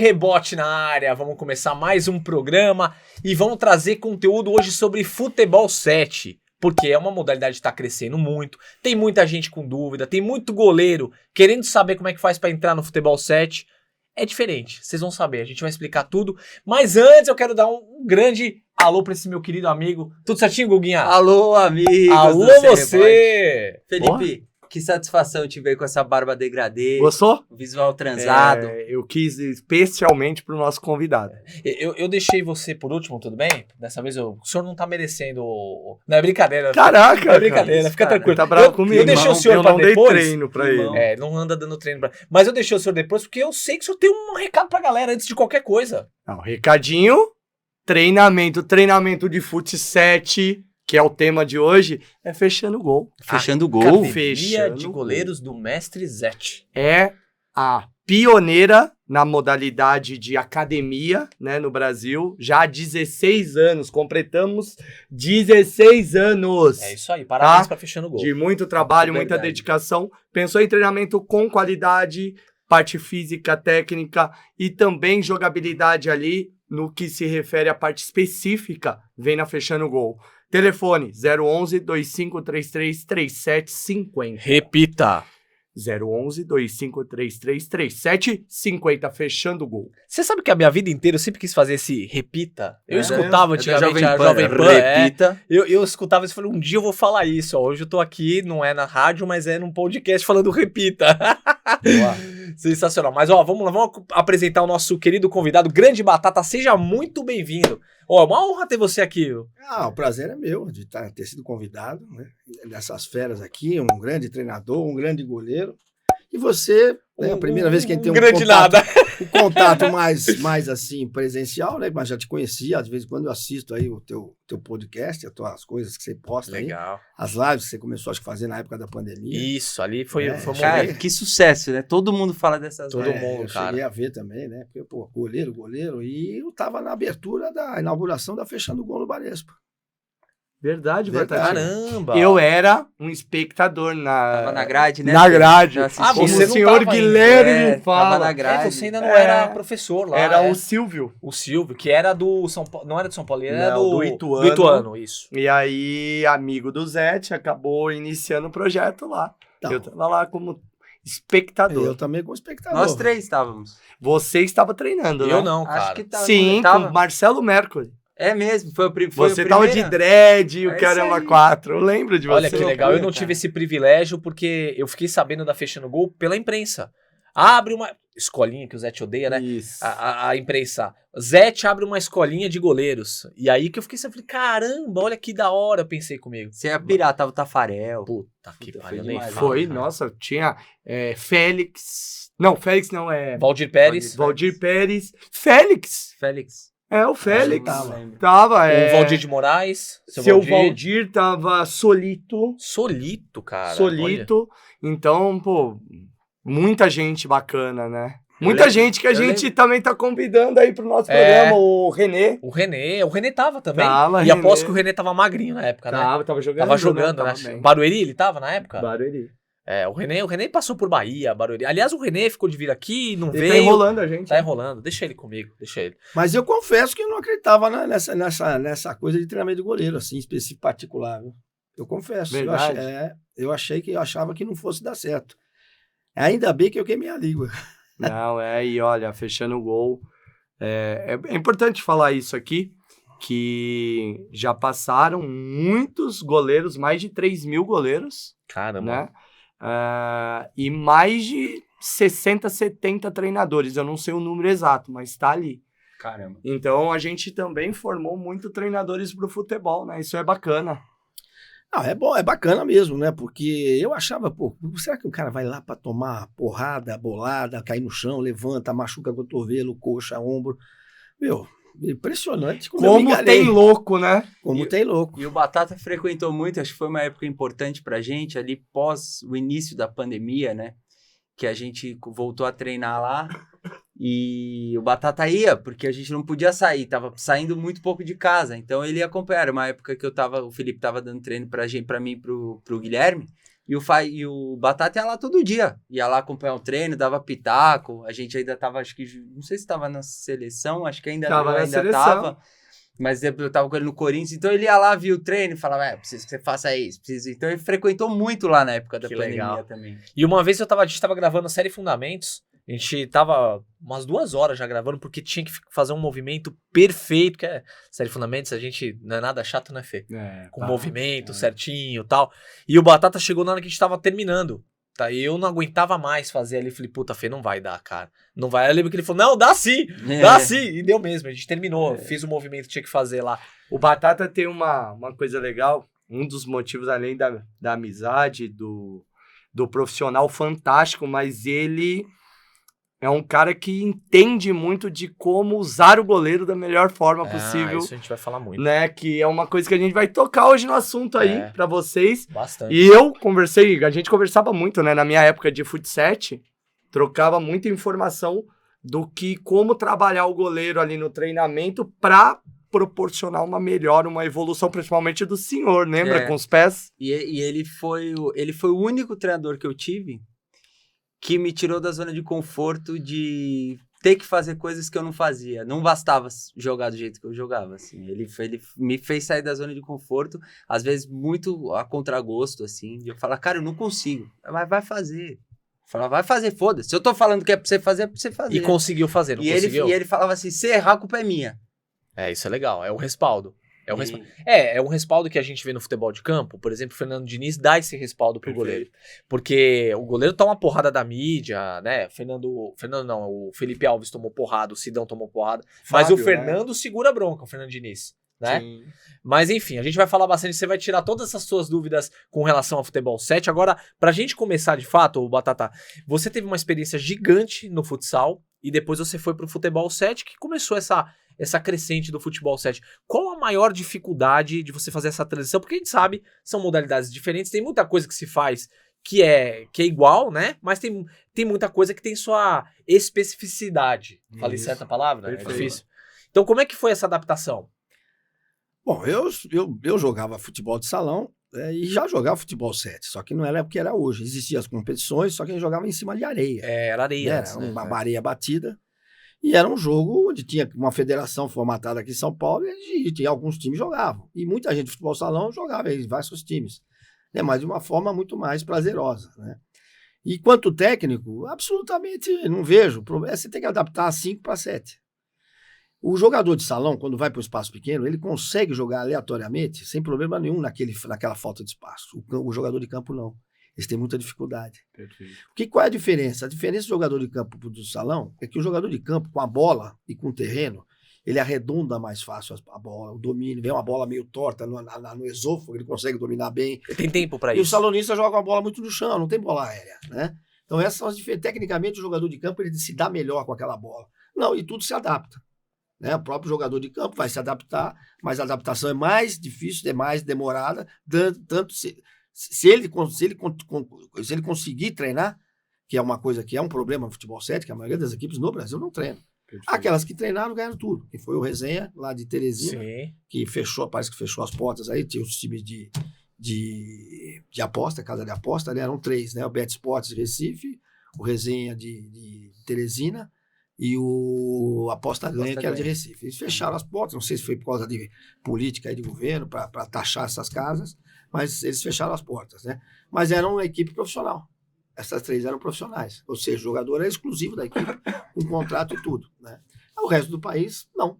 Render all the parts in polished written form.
rebote na área, vamos começar mais um programa e vamos trazer conteúdo hoje sobre futebol 7, porque é uma modalidade que está crescendo muito, tem muita gente com dúvida, tem muito goleiro querendo saber como é que faz para entrar no futebol 7, é diferente, vocês vão saber, a gente vai explicar tudo, mas antes eu quero dar um grande alô para esse meu querido amigo, tudo certinho, Guguinha? Alô, amigos! Alô, você! Felipe, que satisfação te ver com essa barba degradê. Gostou? Visual transado. Eu quis especialmente pro nosso convidado. Eu deixei você por último, tudo bem? Dessa vez o senhor não tá merecendo. Não é brincadeira. Caraca! É brincadeira, fica tranquilo. Tá bravo comigo. Eu deixei o senhor eu pra não depois. dei treino pra ele. Não anda dando treino pra. Mas eu deixei o senhor depois porque eu sei que o senhor tem um recado pra galera antes de qualquer coisa. Não, recadinho, treinamento de fut 7, que é o tema de hoje, é fechando o gol. Fechando o gol. Academia Fechando de o goleiros do Mestre Zete. É a pioneira na modalidade de academia, né, no Brasil, já há 16 anos, completamos 16 anos. É isso aí, parabéns Tá? pra Fechando o Gol. De muito trabalho, É muita verdade. dedicação. Pensou em treinamento com qualidade, parte física, técnica e também jogabilidade ali no que se refere à parte específica, vem na Fechando o Gol. Telefone 011 2533 3750. Repita. 011 2533 3750, fechando o gol. Você sabe que a minha vida inteira eu sempre quis fazer esse repita? Eu É, escutava é da antigamente a Jovem Jovem Pan, Pan. repita. Eu escutava isso e falei, um dia eu vou falar isso. Ó. Hoje eu tô aqui, não é na rádio, mas é num podcast falando repita. Boa. Sensacional. Mas ó, vamos lá, vamos apresentar o nosso querido convidado, Grande Batata. Seja muito bem-vindo. Ó, é uma honra ter você aqui. O prazer é meu de ter sido convidado, né? Nessas feras aqui, um grande treinador, um grande goleiro. E você, né, a primeira vez que a gente tem um grande contato, nada. um contato mais assim, presencial, né? Mas já te conhecia, às vezes quando eu assisto aí o teu podcast, as tuas coisas que você posta aí, Legal. as lives que você começou acho, a fazer na época da pandemia. Isso, ali foi um Cara, momento. que sucesso, né? Todo mundo fala dessas Todo coisas. mundo, eu cara. cheguei a ver também, né? Porque, pô, goleiro, e eu tava na abertura da inauguração da Fechando o Gol no Barespa. Verdade, Verdade. Batatinha. Caramba. Eu era um espectador Tava na grade, né? na grade. Já assisti. Ah, Como você o não senhor tava ainda. Guilherme Tava na fala. grade. Você ainda não É. era professor lá. Era é. o Silvio. O Silvio, que era do São Paulo. Não era de São Paulo, ele era Não, do do Ituano. Do Ituano, isso. E aí, amigo do Zete, acabou iniciando o projeto lá. Então, Eu tava lá como espectador. eu também como espectador. Nós três estávamos. Você estava treinando, né? Eu não, cara. Acho que tava. Sim, tava. com Marcelo Mercury. É mesmo, foi o Você tava de dread e É o isso caramba aí. 4. Eu lembro de você. Olha que legal, eu não cara. tive esse privilégio porque eu fiquei sabendo da Fechando Gol pela imprensa. Abre uma escolinha que o Zete odeia, né? Isso. A imprensa. Zete abre uma escolinha de goleiros. E aí que eu fiquei sabendo, caramba, olha que da hora, eu pensei comigo. Você ia pirar, tava o Tafarel. Puta que Puta, pariu, foi nem demais, falo, Foi, cara. nossa, tinha Félix. Não, Félix não, é Valdir Pérez. Valdir Pérez. Félix. Félix. É, o Félix. Ah, eu não lembro. Tava, O Valdir de Moraes. Seu Valdir tava solito. Solito, cara. Solito. Então, pô, muita gente bacana, né? Eu Muita lembro- gente que a eu gente lembro- também tá convidando aí pro nosso É. programa, o René. O René tava também. Tava, e René. aposto que o René tava magrinho na época, né? Tava jogando. Tava jogando, né? Tava bem. Barueri ele tava na época? Barueri. É, o René passou por Bahia, Barueri. Aliás, o René ficou de vir aqui, não Ele veio. tá enrolando a gente. Tá enrolando. Deixa ele comigo, deixa ele. Mas eu confesso que eu não acreditava nessa coisa de treinamento de goleiro, assim, específico particular. Viu? Eu confesso. Verdade. Eu achava que não fosse dar certo. Ainda bem que eu queimei a língua. Não, e olha, fechando o gol. É importante falar isso aqui, que já passaram muitos goleiros, mais de 3.000 goleiros, Caramba. né? E mais de 60, 70 treinadores. Eu não sei o número exato, mas tá ali. Caramba. Então, a gente também formou muito treinadores pro futebol, né? Isso é bacana. Não, é bom, é bacana mesmo, né? Porque eu achava, pô, será que o cara vai lá pra tomar porrada, bolada, cair no chão, levanta, machuca cotovelo, coxa, ombro? Meu, impressionante como eu me Como enganei. tem louco, né? Como tem louco. E o Batata frequentou muito, acho que foi uma época importante pra gente, ali pós o início da pandemia, né? Que a gente voltou a treinar lá e o Batata ia, porque a gente não podia sair, tava saindo muito pouco de casa, então ele ia acompanhar. Era uma época que o Felipe tava dando treino pra mim e pro Guilherme, E o Batata ia lá todo dia. Ia lá acompanhar o treino, dava pitaco. A gente ainda tava, acho que... Não sei se tava na seleção, acho que ainda tava. Mas eu tava com ele no Corinthians. Então ele ia lá, via o treino e falava, preciso que você faça isso. Então ele frequentou muito lá na época da pandemia legal. Também. E uma vez a gente tava gravando a série Fundamentos. A gente tava umas 2 horas já gravando, porque tinha que fazer um movimento perfeito, que é série Fundamentos, a gente não é nada chato, né, Fê? Com movimento certinho e tal. E o Batata chegou na hora que a gente tava terminando. Tá, e eu não aguentava mais fazer ali. Falei, puta, Fê, não vai dar, cara. Não vai. Eu lembro que ele falou, não, dá sim, dá sim. E deu mesmo, a gente terminou, fiz o movimento que tinha que fazer lá. O Batata tem uma coisa legal, um dos motivos, além da amizade, do profissional fantástico, mas ele... é um cara que entende muito de como usar o goleiro da melhor forma possível. Isso a gente vai falar muito. Né? Que é uma coisa que a gente vai tocar hoje no assunto aí pra vocês. Bastante. E a gente conversava muito, né? Na minha época de futsal, trocava muita informação do que como trabalhar o goleiro ali no treinamento pra proporcionar uma evolução, principalmente do senhor, lembra? Com os pés. E ele foi o único treinador que eu tive que me tirou da zona de conforto de ter que fazer coisas que eu não fazia. Não bastava jogar do jeito que eu jogava, assim. Ele me fez sair da zona de conforto, às vezes muito a contragosto, assim. De eu falar, cara, eu não consigo. Mas vai fazer. Falar, vai fazer, foda-se. Se eu tô falando que é pra você fazer, é pra você fazer. E conseguiu fazer, não conseguiu? E ele falava assim, se errar, a culpa é minha. Isso é legal, é um respaldo. É um respaldo que a gente vê no futebol de campo. Por exemplo, o Fernando Diniz dá esse respaldo pro goleiro. Porque o goleiro toma porrada da mídia, né? O Felipe Alves tomou porrada, o Sidão tomou porrada. Mas o Fernando segura a bronca, o Fernando Diniz, né? Sim. Mas enfim, a gente vai falar bastante, você vai tirar todas essas suas dúvidas com relação ao futebol 7. Agora, pra gente começar de fato, Batata, você teve uma experiência gigante no futsal e depois você foi pro futebol 7, que começou essa crescente do futebol 7. Qual a maior dificuldade de você fazer essa transição? Porque a gente sabe, são modalidades diferentes, tem muita coisa que se faz que é igual, né? Mas tem muita coisa que tem sua especificidade. Falei certa palavra? Perfeito. É difícil. Então, como é que foi essa adaptação? Bom, eu jogava futebol de salão e já jogava futebol 7, só que não era o que era hoje. Existiam as competições, só que a gente jogava em cima de areia. Era areia. Era uma areia batida. E era um jogo onde tinha uma federação formatada aqui em São Paulo e tinha alguns times jogavam. E muita gente de futebol salão jogava em vários times, né? Mas de uma forma muito mais prazerosa, né? E quanto técnico, absolutamente não vejo. Você tem que adaptar 5 para 7. O jogador de salão, quando vai para o espaço pequeno, ele consegue jogar aleatoriamente, sem problema nenhum naquela falta de espaço. O jogador de campo não. Eles têm muita dificuldade. Perfeito. Qual é a diferença? A diferença do jogador de campo do salão é que o jogador de campo, com a bola e com o terreno, ele arredonda mais fácil a bola, o domínio. Vem uma bola meio torta no esôfago, ele consegue dominar bem. Ele tem tempo para isso. E o salonista joga a bola muito no chão, não tem bola aérea, né? Então, essas são as diferenças. Tecnicamente, o jogador de campo ele se dá melhor com aquela bola. Não, e tudo se adapta. Né? O próprio jogador de campo vai se adaptar, mas a adaptação é mais difícil, é mais demorada, tanto se ele conseguir treinar, que é uma coisa que é um problema no futebol 7, que a maioria das equipes no Brasil não treina. Perfeito. Aquelas que treinaram ganharam tudo. Que foi o Resenha, lá de Teresina, que parece que fechou as portas aí, tinha os times de aposta, casa de aposta, né? Eram 3, né? O Bet Sports de Recife, o Resenha de Teresina e o Aposta Ganha, que era de Recife. Eles fecharam as portas, não sei se foi por causa de política aí de governo, para taxar essas casas, mas eles fecharam as portas, né? Mas era uma equipe profissional. Essas 3 eram profissionais, ou seja, o jogador era exclusivo da equipe, com contrato e tudo, né? O resto do país, não.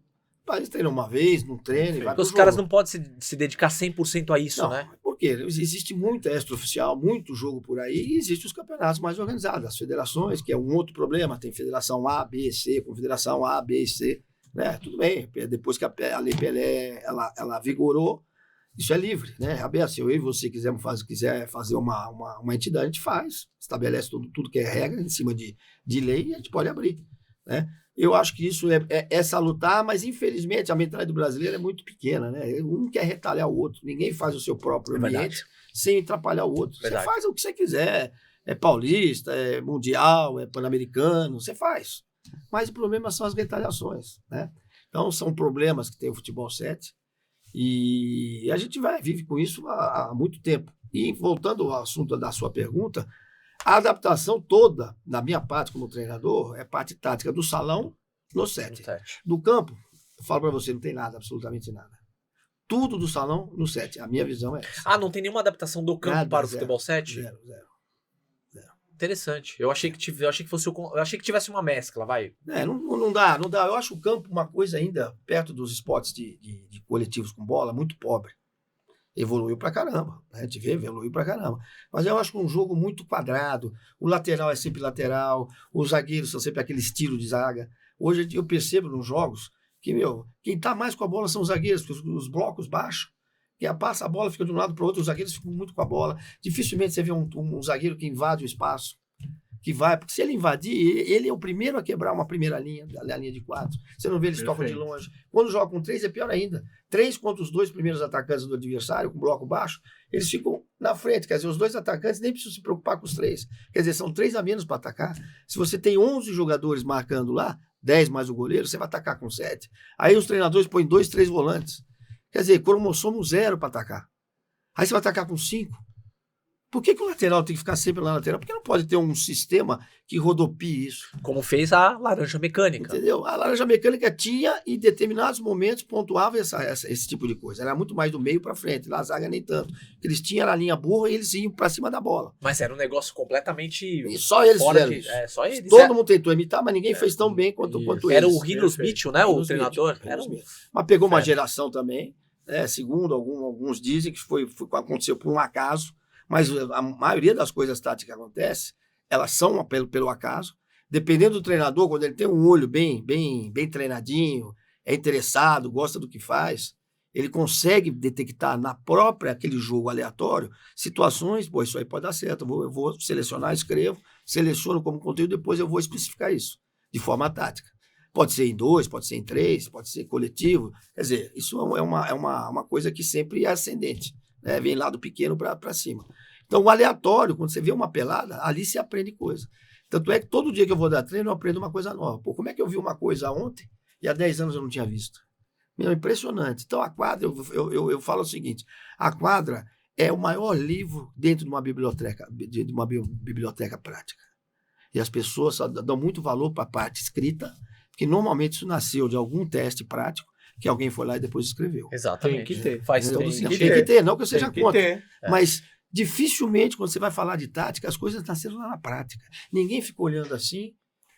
O país treina uma vez, não treina e vai pro Os jogo. caras não podem se dedicar 100% a isso, não, né? Porque existe muito extraoficial, muito jogo por aí, e existem os campeonatos mais organizados, as federações, que é um outro problema, tem federação A, B, C, confederação A, B e C, né? Tudo bem, depois que a Lei Pelé, ela vigorou, isso é livre, né? Aberto, se eu e você quiser fazer uma entidade, a gente faz, estabelece tudo que é regra em cima de lei e a gente pode abrir, né? Eu acho que isso é salutar, mas infelizmente a mentalidade do brasileiro é muito pequena, né? Um quer retalhar o outro, ninguém faz o seu próprio ambiente sem atrapalhar o outro. Verdade. Você faz o que você quiser, é paulista, é mundial, é pan-americano, você faz. Mas o problema são as retaliações, né? Então são problemas que tem o futebol 7 e a gente vive com isso há muito tempo, E voltando ao assunto da sua pergunta, a adaptação toda, na minha parte como treinador, é parte tática do salão no set. Do campo, eu falo para você, não tem nada, absolutamente nada. Tudo do salão no set. A minha visão é essa. Ah, não tem nenhuma adaptação do campo Nada, para o zero. futebol 7? Zero. Interessante. Eu achei que tivesse uma mescla, vai. Não dá. Eu acho o campo uma coisa ainda, perto dos esportes de coletivos com bola, muito pobre. Evoluiu pra caramba. A gente vê, evoluiu pra caramba. Mas eu acho um jogo muito quadrado. O lateral é sempre lateral. Os zagueiros são sempre aquele estilo de zaga. Hoje eu percebo nos jogos que, quem tá mais com a bola são os zagueiros, porque os blocos baixos. Quem passa a bola fica de um lado para o outro, os zagueiros ficam muito com a bola. Dificilmente você vê um zagueiro que invade o espaço. Que vai, porque se ele invadir, ele é o primeiro a quebrar uma primeira linha, a linha de 4. Você não vê eles tocam de longe. Quando joga com 3 é pior ainda. 3 contra os 2 primeiros atacantes do adversário, com bloco baixo, eles ficam na frente. Quer dizer, os 2 atacantes nem precisam se preocupar com os 3. Quer dizer, são 3 a menos para atacar. Se você tem 11 jogadores marcando lá, 10 mais o goleiro, você vai atacar com 7. Aí os treinadores põem 2, 3 volantes. Quer dizer, cromossomo 0 para atacar. Aí você vai atacar com 5. Por que o lateral tem que ficar sempre na lateral? Porque não pode ter um sistema que rodopie isso. Como fez a laranja mecânica. Entendeu? A laranja mecânica tinha, em determinados momentos, pontuava esse tipo de coisa. Era muito mais do meio para frente. Na zaga nem tanto. Eles tinham a linha burra e eles iam para cima da bola. Mas era um negócio completamente... E só eles fizeram isso. Só eles. Todo mundo tentou imitar, mas ninguém fez tão bem quanto eles. Era o Rinos Mitchell, né? O treinador. Mas pegou uma geração também. Segundo alguns dizem que aconteceu por um acaso. Mas a maioria das coisas táticas que acontecem, elas são pelo acaso. Dependendo do treinador, quando ele tem um olho bem treinadinho, é interessado, gosta do que faz, ele consegue detectar na própria aquele jogo aleatório situações, isso aí pode dar certo, eu vou selecionar, escrevo, seleciono como conteúdo, depois eu vou especificar isso, de forma tática. Pode ser em 2, pode ser em 3, pode ser coletivo. Quer dizer, isso é uma coisa que sempre é ascendente. Né? Vem lá do pequeno para cima. Então, o aleatório, quando você vê uma pelada, ali se aprende coisa. Tanto é que todo dia que eu vou dar treino, eu aprendo uma coisa nova. Pô, como é que eu vi uma coisa ontem e há 10 anos eu não tinha visto? Impressionante. Então, a quadra, eu falo o seguinte, a quadra é o maior livro dentro de uma biblioteca prática. E as pessoas dão muito valor para a parte escrita, porque normalmente isso nasceu de algum teste prático, que alguém foi lá e depois escreveu. Exatamente. Tem que ter. Faz todo Tem sentido. que ter, não que eu seja contra. Ter. Mas dificilmente, quando você vai falar de tática, as coisas nasceram lá na prática. Ninguém fica olhando assim,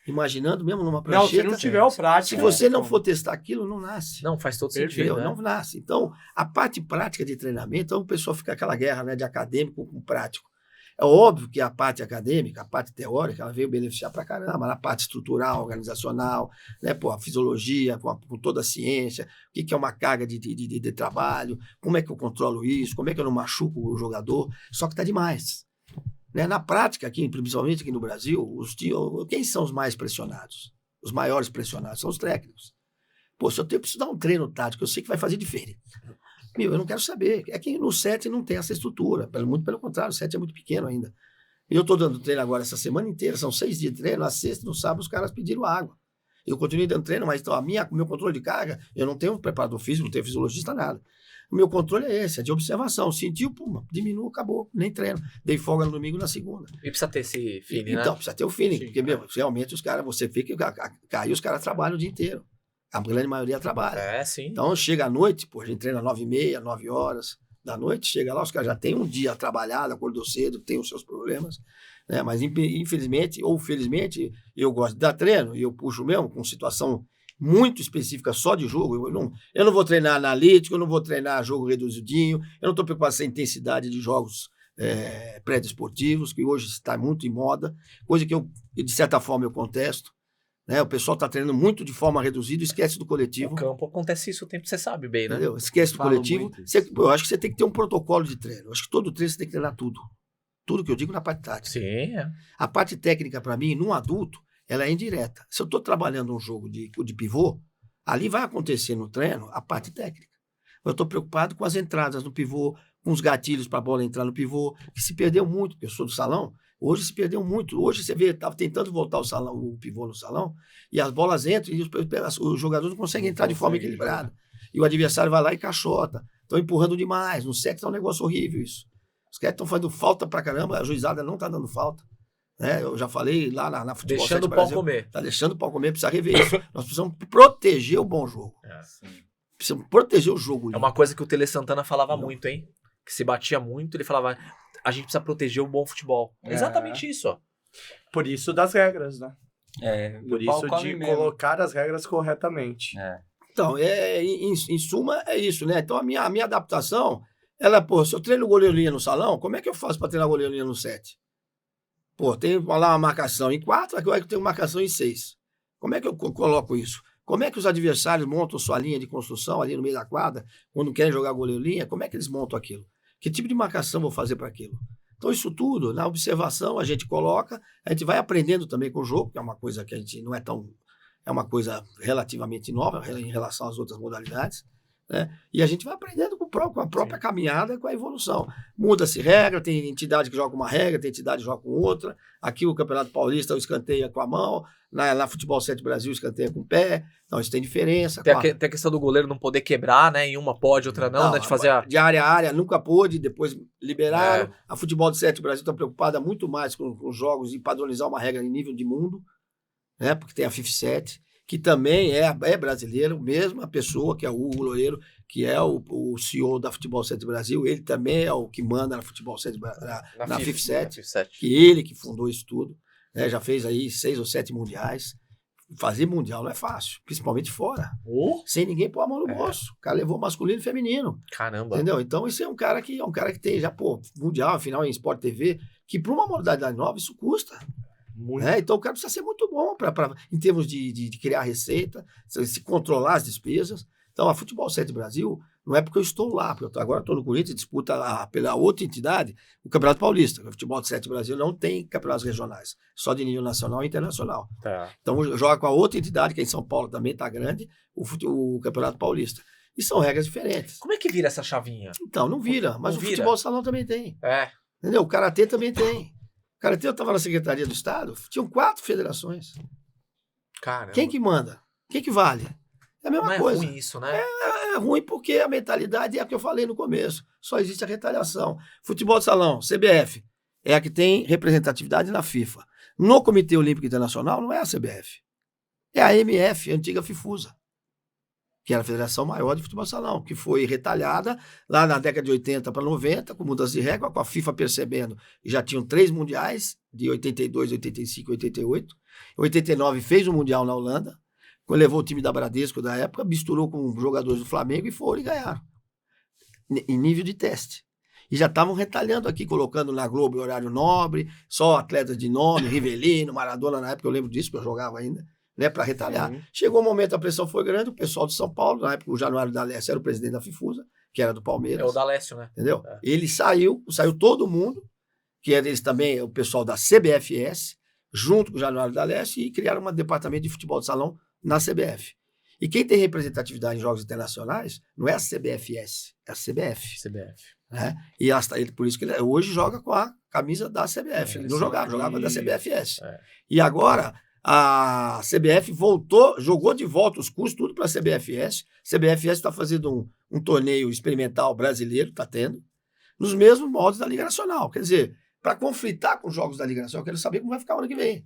imaginando, mesmo numa prancheta. Não, se não tiver o prático. Se você não for testar aquilo, não nasce. Não, faz todo Perfeito, sentido. Né? Não nasce. Então, a parte prática de treinamento, então o pessoal fica aquela guerra, né, de acadêmico com prático. É óbvio que a parte acadêmica, a parte teórica, ela veio beneficiar pra caramba, na parte estrutural, organizacional, né, a fisiologia, com toda a ciência, o que é uma carga de trabalho, como é que eu controlo isso, como é que eu não machuco o jogador, só que está demais. Né? Na prática, principalmente aqui no Brasil, quem são os mais pressionados? Os maiores pressionados são os técnicos. Pô, se eu preciso dar um treino tático, eu sei que vai fazer diferente. Eu não quero saber. É que no set não tem essa estrutura. Muito pelo contrário, o set é muito pequeno ainda. E eu estou dando treino agora essa semana inteira, são 6 dias de treino, na sexta, no sábado, os caras pediram água. Eu continuei dando treino, mas então, o meu controle de carga, eu não tenho preparador físico, não tenho fisiologista, nada. O meu controle é esse, é de observação. Sentiu, puma, diminua, acabou, nem treino. Dei folga no domingo na segunda. E precisa ter esse feeling, Então, né? precisa ter o feeling, Sim, porque realmente os caras, você vê que caiu, os caras trabalham o dia inteiro. A grande maioria trabalha. É, sim. Então, chega à noite, a gente treina 9h30, 9 horas da noite, chega lá, os caras já têm um dia trabalhado, acordou cedo, tem os seus problemas, né? Mas infelizmente, ou felizmente, eu gosto de dar treino, e eu puxo mesmo com situação muito específica só de jogo. Eu não vou treinar analítico, eu não vou treinar jogo reduzidinho, eu não estou preocupado com essa intensidade de jogos pré-desportivos, que hoje está muito em moda, coisa que eu, de certa forma, eu contesto. Né? O pessoal está treinando muito de forma reduzida e esquece do coletivo. No campo acontece isso o tempo, você sabe bem, né? Entendeu? Esquece do coletivo. Eu acho que você tem que ter um protocolo de treino. Eu acho que todo treino você tem que treinar tudo. Tudo que eu digo na parte tática. Sim, é. A parte técnica, para mim, num adulto, ela é indireta. Se eu estou trabalhando um jogo de pivô, ali vai acontecer no treino a parte técnica. Eu estou preocupado com as entradas no pivô, com os gatilhos para a bola entrar no pivô, que se perdeu muito, porque eu sou do salão. Hoje se perdeu muito. Hoje você vê, estava tentando voltar o pivô no salão, e as bolas entram e os jogadores não conseguem entrar de forma equilibrada. E o adversário vai lá e caixota. Estão empurrando demais. No set é um negócio horrível isso. Os caras estão fazendo falta pra caramba, a juizada não tá dando falta. Né? Eu já falei lá na Futebol Deixando 7 o pau Brasil, comer. tá deixando o pau comer, precisa rever isso. Nós precisamos proteger o bom jogo. Precisamos proteger o jogo. É uma coisa que o Tele Santana falava muito, hein? Que se batia muito, ele falava, a gente precisa proteger o bom futebol. É exatamente isso, ó. Por isso das regras, né? Por o pau isso come de mesmo. colocar as regras corretamente. Então, em suma, é isso, né? Então, a minha adaptação, se eu treino goleiro-linha no salão, como é que eu faço para treinar goleiro-linha no 7? Pô, tem lá uma marcação em 4, agora eu tenho marcação em 6. Como é que eu coloco isso? Como é que os adversários montam sua linha de construção ali no meio da quadra, quando querem jogar goleiro-linha? Como é que eles montam aquilo? Que tipo de marcação vou fazer para aquilo? Então, isso tudo, na observação, a gente coloca, a gente vai aprendendo também com o jogo, que é uma coisa que a gente não é tão... É uma coisa relativamente nova em relação às outras modalidades, né? E a gente vai aprendendo com a própria caminhada, com a evolução. Muda-se regra, tem entidade que joga com uma regra, tem entidade que joga com outra. Aqui o Campeonato Paulista o escanteia com a mão, na Futebol 7 Brasil o escanteia com o pé. Então isso tem diferença. Tem a questão do goleiro não poder quebrar, né? Em uma pode, outra não, né? De fazer de área a área nunca pôde, depois liberaram. A Futebol 7 Brasil está preocupada muito mais com os jogos e padronizar uma regra em nível de mundo, né? Porque tem a FIFA7, que também é brasileiro, mesma pessoa, que é o Hugo Loureiro, que é o CEO da Futebol 7 Brasil, ele também é o que manda na Futebol 7 na FIFA7, que ele que fundou isso tudo, né? Já fez aí 6 ou 7 mundiais. Fazer mundial não é fácil, principalmente fora. Sem ninguém pôr a mão no bolso. O cara levou masculino e feminino. Caramba. Entendeu? Então, isso é um cara que tem já, mundial, afinal, em Sport TV, que para uma modalidade nova, isso custa. Muito. Então, o cara precisa ser muito bom em termos de criar receita, se controlar as despesas. Então, a Futebol 7 Brasil, não é porque eu estou lá, porque agora estou no Corinthians, disputa pela outra entidade o Campeonato Paulista. O Futebol 7 Brasil não tem campeonatos regionais, só de nível nacional e internacional. Tá. Então, joga com a outra entidade, que é em São Paulo também está grande, o Campeonato Paulista. E são regras diferentes. Como é que vira essa chavinha? Então, não vira, mas Não o vira. futebol salão também tem. É. Entendeu? O Karatê também tem. O Karatê, eu estava na Secretaria do Estado, tinham 4 federações. Caramba. Quem que manda? Quem que vale? É a mesma Não é coisa. ruim isso, né? É ruim porque a mentalidade é a que eu falei no começo. Só existe a retaliação. Futebol de salão, CBF, é a que tem representatividade na FIFA. No Comitê Olímpico Internacional não é a CBF. É a AMF, a antiga FIFUSA, que era a Federação Maior de Futebol de Salão, que foi retalhada lá na década de 80 para 90, com mudança de regra, com a FIFA percebendo que já tinham 3 mundiais, de 82, 85 e 88. Em 89 fez um mundial na Holanda, quando levou o time da Bradesco da época, misturou com jogadores do Flamengo e foram e ganharam. Em nível de teste. E já estavam retalhando aqui, colocando na Globo horário nobre, só atletas de nome, Rivelino, Maradona, na época eu lembro disso, porque eu jogava ainda, né, para retalhar. Chegou um momento, a pressão foi grande, o pessoal de São Paulo, na época o Januário D'Alessio era o presidente da FIFUSA, que era do Palmeiras. É o D'Alessio, né? Entendeu? É. Ele saiu todo mundo, que era eles também, o pessoal da CBFS, junto com o Januário D'Alessio, e criaram um departamento de futebol de salão na CBF. E quem tem representatividade em jogos internacionais não é a CBFS, é a CBF. Né? E por isso que ele hoje joga com a camisa da CBF. Ele não jogava da CBFS. E agora a CBF jogou de volta os custos, tudo para a CBFS. A CBFS está fazendo um torneio experimental brasileiro, está tendo, nos mesmos moldes da Liga Nacional. Quer dizer, para conflitar com os jogos da Liga Nacional, eu quero saber como vai ficar o ano que vem.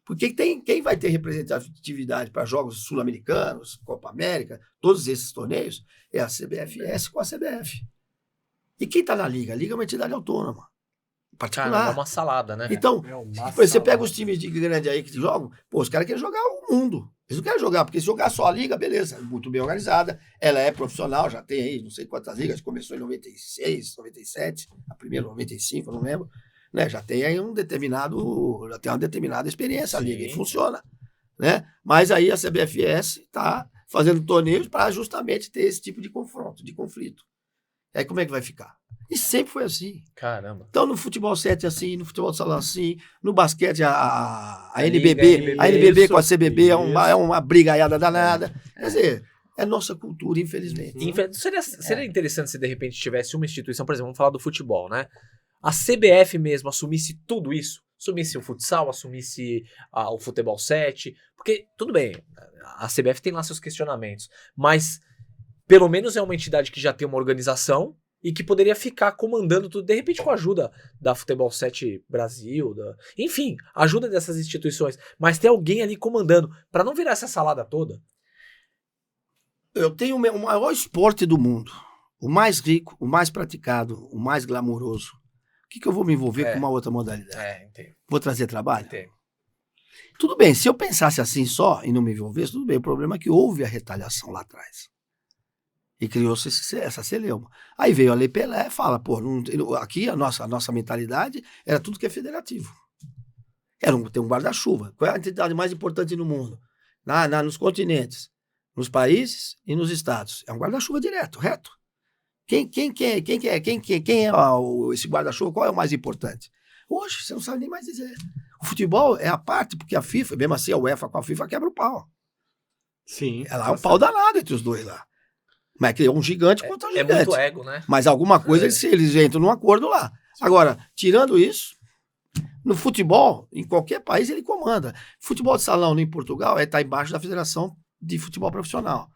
Porque quem vai ter representatividade para jogos sul-americanos, Copa América, todos esses torneios, é a CBFS com a CBF. E quem está na Liga? A Liga é uma entidade autônoma, particular. Cara, é uma salada, né? Então, você pega os times de grande aí que jogam, os caras querem jogar o mundo. Eles não querem jogar, porque se jogar só a Liga, beleza, muito bem organizada, ela é profissional, já tem aí não sei quantas ligas, começou em 96, 97, a primeira 95, eu não lembro. Né, já tem aí uma determinada experiência ali, que funciona. Né? Mas aí a CBFS está fazendo torneios para justamente ter esse tipo de confronto, de conflito. Aí como é que vai ficar? E sempre foi assim. Caramba. Então no futebol 7 é assim, no futebol de salão assim, no basquete a NBB com a CBB é uma brigaiada danada. Quer dizer, é nossa cultura, infelizmente. Seria interessante se de repente tivesse uma instituição, por exemplo, vamos falar do futebol, né? A CBF mesmo assumisse tudo isso, assumisse o futsal, assumisse o futebol 7, porque, tudo bem, a CBF tem lá seus questionamentos, mas pelo menos é uma entidade que já tem uma organização e que poderia ficar comandando tudo, de repente com a ajuda da Futebol 7 Brasil, enfim, ajuda dessas instituições, mas ter alguém ali comandando, pra não virar essa salada toda. Eu tenho o maior esporte do mundo, o mais rico, o mais praticado, o mais glamouroso. O que eu vou me envolver com uma outra modalidade? Entendo. Vou trazer trabalho? Entendo. Tudo bem, se eu pensasse assim só e não me envolvesse, tudo bem. O problema é que houve a retaliação lá atrás. E criou-se essa celeuma. Aí veio a Lei Pelé e fala, pô, aqui a nossa mentalidade era tudo que é federativo. Tem um guarda-chuva. Qual é a entidade mais importante no mundo? Nos continentes, nos países e nos estados. É um guarda-chuva direto, reto. Quem é esse guarda-chuva? Qual é o mais importante? Hoje, você não sabe nem mais dizer. O futebol é a parte, porque a FIFA, mesmo assim, a UEFA com a FIFA quebra o pau. Sim. Ela é um pau danado entre os dois lá. Mas é que é um gigante contra um gigante. É muito ego, né? Mas alguma coisa eles entram num acordo lá. Agora, tirando isso, no futebol, em qualquer país, ele comanda. Futebol de salão em Portugal está embaixo da Federação de Futebol Profissional.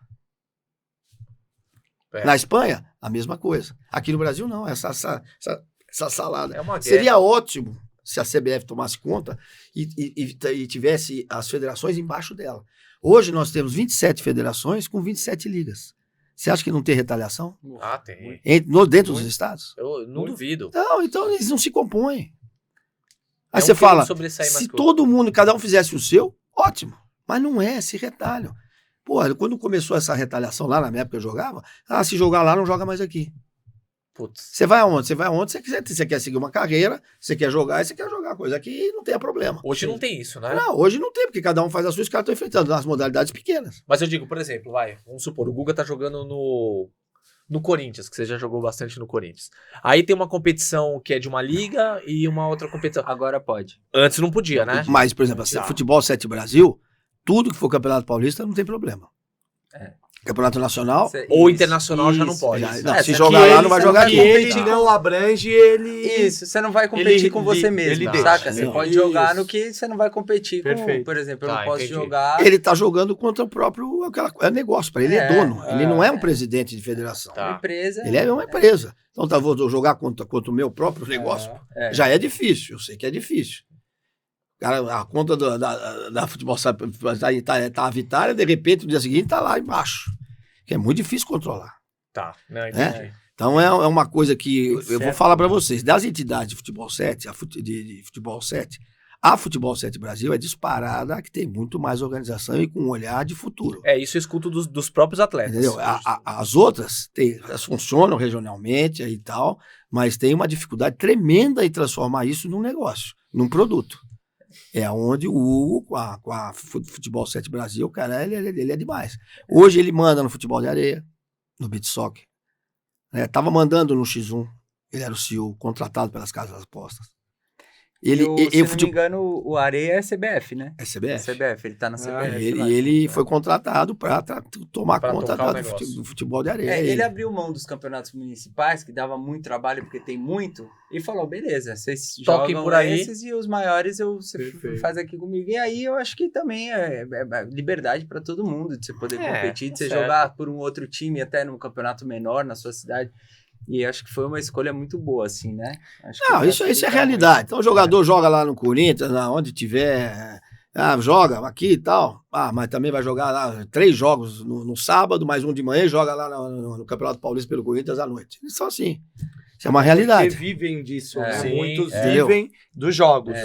Na Espanha, a mesma coisa. Aqui no Brasil, não. Essa salada. É uma guerra. Seria ótimo se a CBF tomasse conta e tivesse as federações embaixo dela. Hoje nós temos 27 federações com 27 ligas. Você acha que não tem retaliação? Ah, tem. Dentro dos estados? Eu não duvido. Não, então eles não se compõem. Aí Não você fala, sobressair mais se que o todo mundo, cada um fizesse o seu, ótimo. Mas não é, se retalham. Pô, quando começou essa retaliação lá, na minha época eu jogava, se jogar lá, não joga mais aqui. Putz. Você vai aonde? Você vai aonde você quiser. Você quer seguir uma carreira, você quer jogar, e você quer jogar coisa. Aqui não tem problema. Hoje não tem isso, né? Não, hoje não tem, porque cada um faz a sua e os caras estão enfrentando nas modalidades pequenas. Mas eu digo, por exemplo, vamos supor, o Guga tá jogando no Corinthians, que você já jogou bastante no Corinthians. Aí tem uma competição que é de uma liga e uma outra competição. Agora pode. Antes não podia, né? Mas, por exemplo, Futebol 7 Brasil, tudo que for Campeonato Paulista não tem problema. Campeonato Nacional ou internacional já não pode. Se jogar lá, não vai jogar aqui. Ele não abrange, Isso, você não vai competir com você mesmo, saca? Você pode jogar no que você não vai competir com, por exemplo, eu não posso jogar... Ele tá jogando contra o próprio... É negócio, para ele é dono. Ele não é um presidente de federação. Uma empresa. Ele é uma empresa. Então, vou jogar contra o meu próprio negócio. Já é difícil, eu sei que é difícil. Cara, a conta da futebol tá a Vitória, de repente, no dia seguinte, tá lá embaixo. Que é muito difícil controlar. Tá, não, entendi. Então é uma coisa que eu vou falar para vocês. Das entidades de futebol 7, de futebol 7, a Futebol 7 Brasil é disparada, que tem muito mais organização e com um olhar de futuro. Isso eu escuto dos próprios atletas. Entendeu? As outras, elas funcionam regionalmente e tal, mas tem uma dificuldade tremenda em transformar isso num negócio, num produto. É onde o Hugo, com a Futebol 7 Brasil, cara, ele é demais. Hoje ele manda no futebol de areia, no beach soccer. Tava mandando no X1, ele era o CEO, contratado pelas casas das apostas. Se não me engano, o Areia é CBF, né? É CBF. CBF, ele tá na CBF. Ele foi contratado para tomar conta do futebol de areia. Ele abriu mão dos campeonatos municipais, que dava muito trabalho, porque tem muito, e falou, beleza, vocês jogam por aí esses e os maiores você faz aqui comigo. E aí eu acho que também é liberdade para todo mundo, de você poder competir, de você jogar por um outro time, até num campeonato menor na sua cidade. E acho que foi uma escolha muito boa, assim, né? Isso é realidade. Então o jogador joga lá no Corinthians, onde tiver, joga aqui e tal, mas também vai jogar lá 3 jogos no sábado, mais um de manhã, e joga lá no Campeonato Paulista pelo Corinthians à noite. Eles são assim. Isso é uma realidade. Porque vivem disso, né? Sim, muitos vivem dos jogos.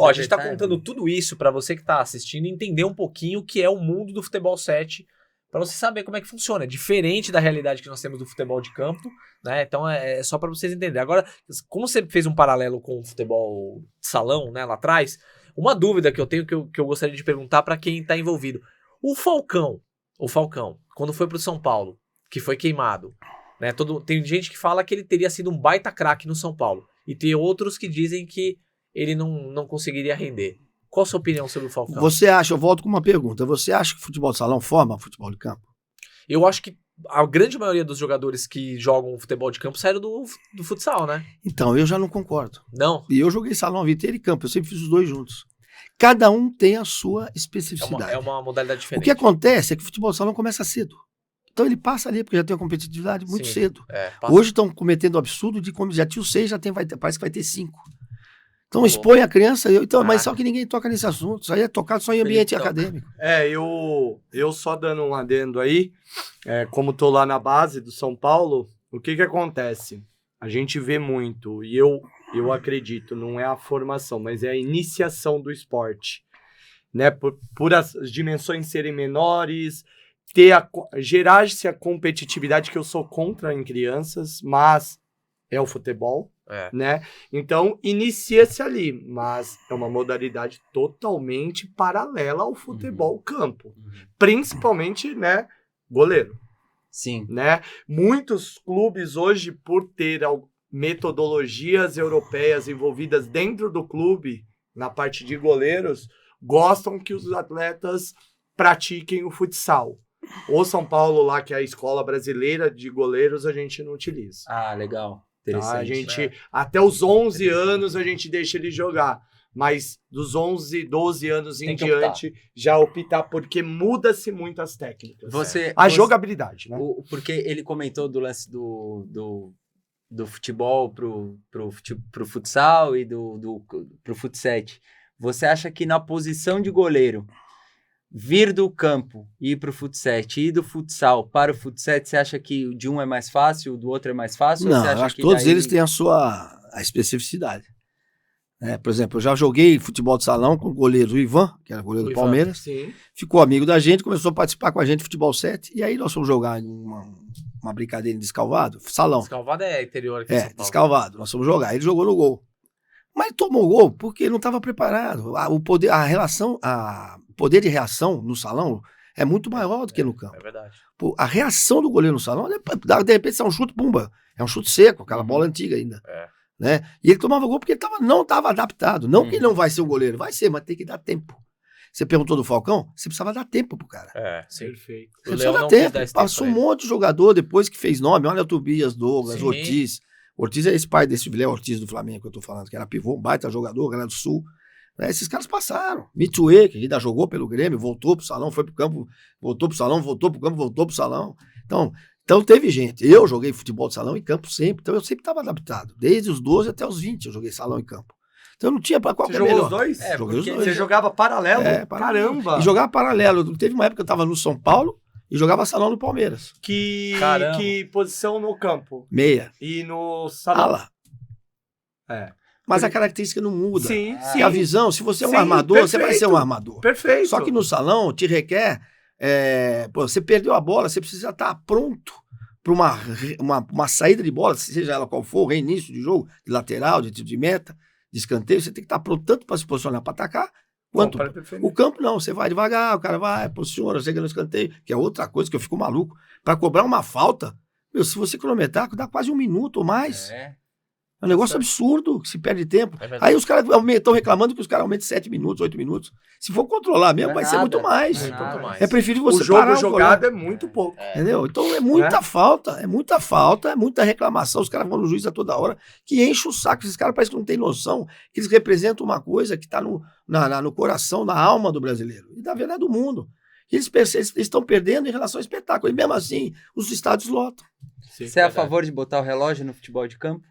A gente tá contando tudo isso para você que tá assistindo entender um pouquinho o que é o mundo do futebol 7, para você saber como é que funciona. É diferente da realidade que nós temos do futebol de campo, né? Então é só para vocês entenderem. Agora, como você fez um paralelo com o futebol de salão, né, lá atrás, uma dúvida que eu tenho, que eu gostaria de perguntar para quem tá envolvido. O Falcão, quando foi pro São Paulo, que foi queimado, né? Tem gente que fala que ele teria sido um baita craque no São Paulo, e tem outros que dizem que ele não conseguiria render. Qual a sua opinião sobre o Falcão? Eu volto com uma pergunta, você acha que o futebol de salão forma futebol de campo? Eu acho que a grande maioria dos jogadores que jogam futebol de campo saíram do futsal, né? Então, eu já não concordo. Não? E eu joguei salão a vida inteira e campo, eu sempre fiz os dois juntos. Cada um tem a sua especificidade. É uma modalidade diferente. O que acontece é que o futebol de salão começa cedo. Então ele passa ali, porque já tem uma competitividade muito Sim. cedo. Passa- Hoje estão cometendo o absurdo de como já tinha 6, parece que vai ter 5. Então Tá expõe a criança, mas só Caraca. que ninguém toca nesse assunto. Isso aí é tocado só em ambiente Felipe toca. acadêmico. Eu só dando um adendo aí, como tô lá na base do São Paulo, o que acontece? A gente vê muito, e eu acredito, não é a formação, mas é a iniciação do esporte, né? Por as dimensões serem menores, gerar-se a competitividade que eu sou contra em crianças, mas é o futebol, né? Então, inicia-se ali, mas é uma modalidade totalmente paralela ao futebol campo. Principalmente, né, goleiro, Sim. né? Muitos clubes hoje, por ter metodologias europeias envolvidas dentro do clube, na parte de goleiros, gostam que os atletas pratiquem o futsal. O São Paulo lá, que é a escola brasileira de goleiros, a gente não utiliza. Ah, legal. Tá? Interessante. A gente, até os 11 anos a gente deixa ele jogar, mas dos 11, 12 anos Tem em que diante já optar, porque muda-se muito as técnicas. A Você- jogabilidade, né? Porque ele comentou do lance do futebol pro futsal e pro futset. Você acha que na posição de goleiro, vir do campo e ir pro futset, ir do futsal para o futset, você acha que o de um é mais fácil, o do outro é mais fácil? Ou Não, você eu acha acho que todos daí- eles têm a especificidade. Por exemplo, eu já joguei futebol de salão com o goleiro o Ivan, que era goleiro O do Ivan. Palmeiras, Sim. ficou amigo da gente, começou a participar com a gente de futebol 7, e aí nós fomos jogar em uma brincadeira em Descalvado, salão. Descalvado é interior aqui em São Paulo. Descalvado, nós fomos jogar, ele jogou no gol. Mas ele tomou o gol porque ele não estava preparado. O poder de reação no salão é muito maior do que no campo. É verdade. Pô, a reação do goleiro no salão, de repente, é um chute pumba. É um chute seco, aquela bola antiga ainda. Né? E ele tomava gol porque ele não estava adaptado. Não que ele não vai ser o goleiro, vai ser, mas tem que dar tempo. Você perguntou do Falcão, você precisava dar tempo pro cara. Sim. Perfeito. O Você Leão precisa dar não quis tempo. dar esse tempo Passou pra um ele. monte de jogador depois que fez nome. Olha o Tobias, Douglas, Sim. Ortiz. Ortiz é esse pai desse Léo Ortiz do Flamengo que eu tô falando, que era pivô, um baita jogador, galera do Sul. Né? Esses caras passaram. Mitue, que ainda jogou pelo Grêmio, voltou pro salão, foi pro campo, voltou pro salão, voltou pro campo, voltou pro salão. Então teve gente. Eu joguei futebol de salão e campo sempre. Então eu sempre estava adaptado. Desde os 12 até os 20 eu joguei salão e campo. Então não tinha para qual Você que é jogou melhor. os dois? Joguei os dois. Você jogava paralelo? Paralelo. Caramba! E jogava paralelo. Teve uma época que eu tava no São Paulo e jogava salão no Palmeiras. Caramba. Que posição no campo? Meia. E no salão? Ala. É. Mas a característica não muda. Sim, E a visão, se você é um Sim, armador, você vai ser perfeito. um armador. Perfeito. Só que no salão te requer. Você perdeu a bola, você precisa estar pronto para uma saída de bola, seja ela qual for, reinício de jogo, de lateral, de meta, de escanteio, você tem que estar pronto tanto para se posicionar para atacar, quanto. Não, para defender. O campo não, você vai devagar, o cara vai, posiciona, chega no escanteio, que é outra coisa que eu fico maluco. Para cobrar uma falta, se você cronometrar, dá quase 1 minuto ou mais. É um negócio absurdo, que se perde tempo. É verdade. Aí os caras estão reclamando que os caras aumentem 7 minutos, 8 minutos. Se for controlar mesmo, Não é vai ser nada. muito mais. Não é Muito nada. mais. É preferível você O jogo parar jogado é muito pouco. Entendeu? Então é muita falta, é muita reclamação. Os caras vão no juiz a toda hora, que enche o saco. Esses caras parecem que não têm noção que eles representam uma coisa que está no coração, na alma do brasileiro. E da verdade do mundo. Eles estão perdendo em relação ao espetáculo. E mesmo assim, os estádios lotam. Você é a favor de botar o relógio no futebol de campo?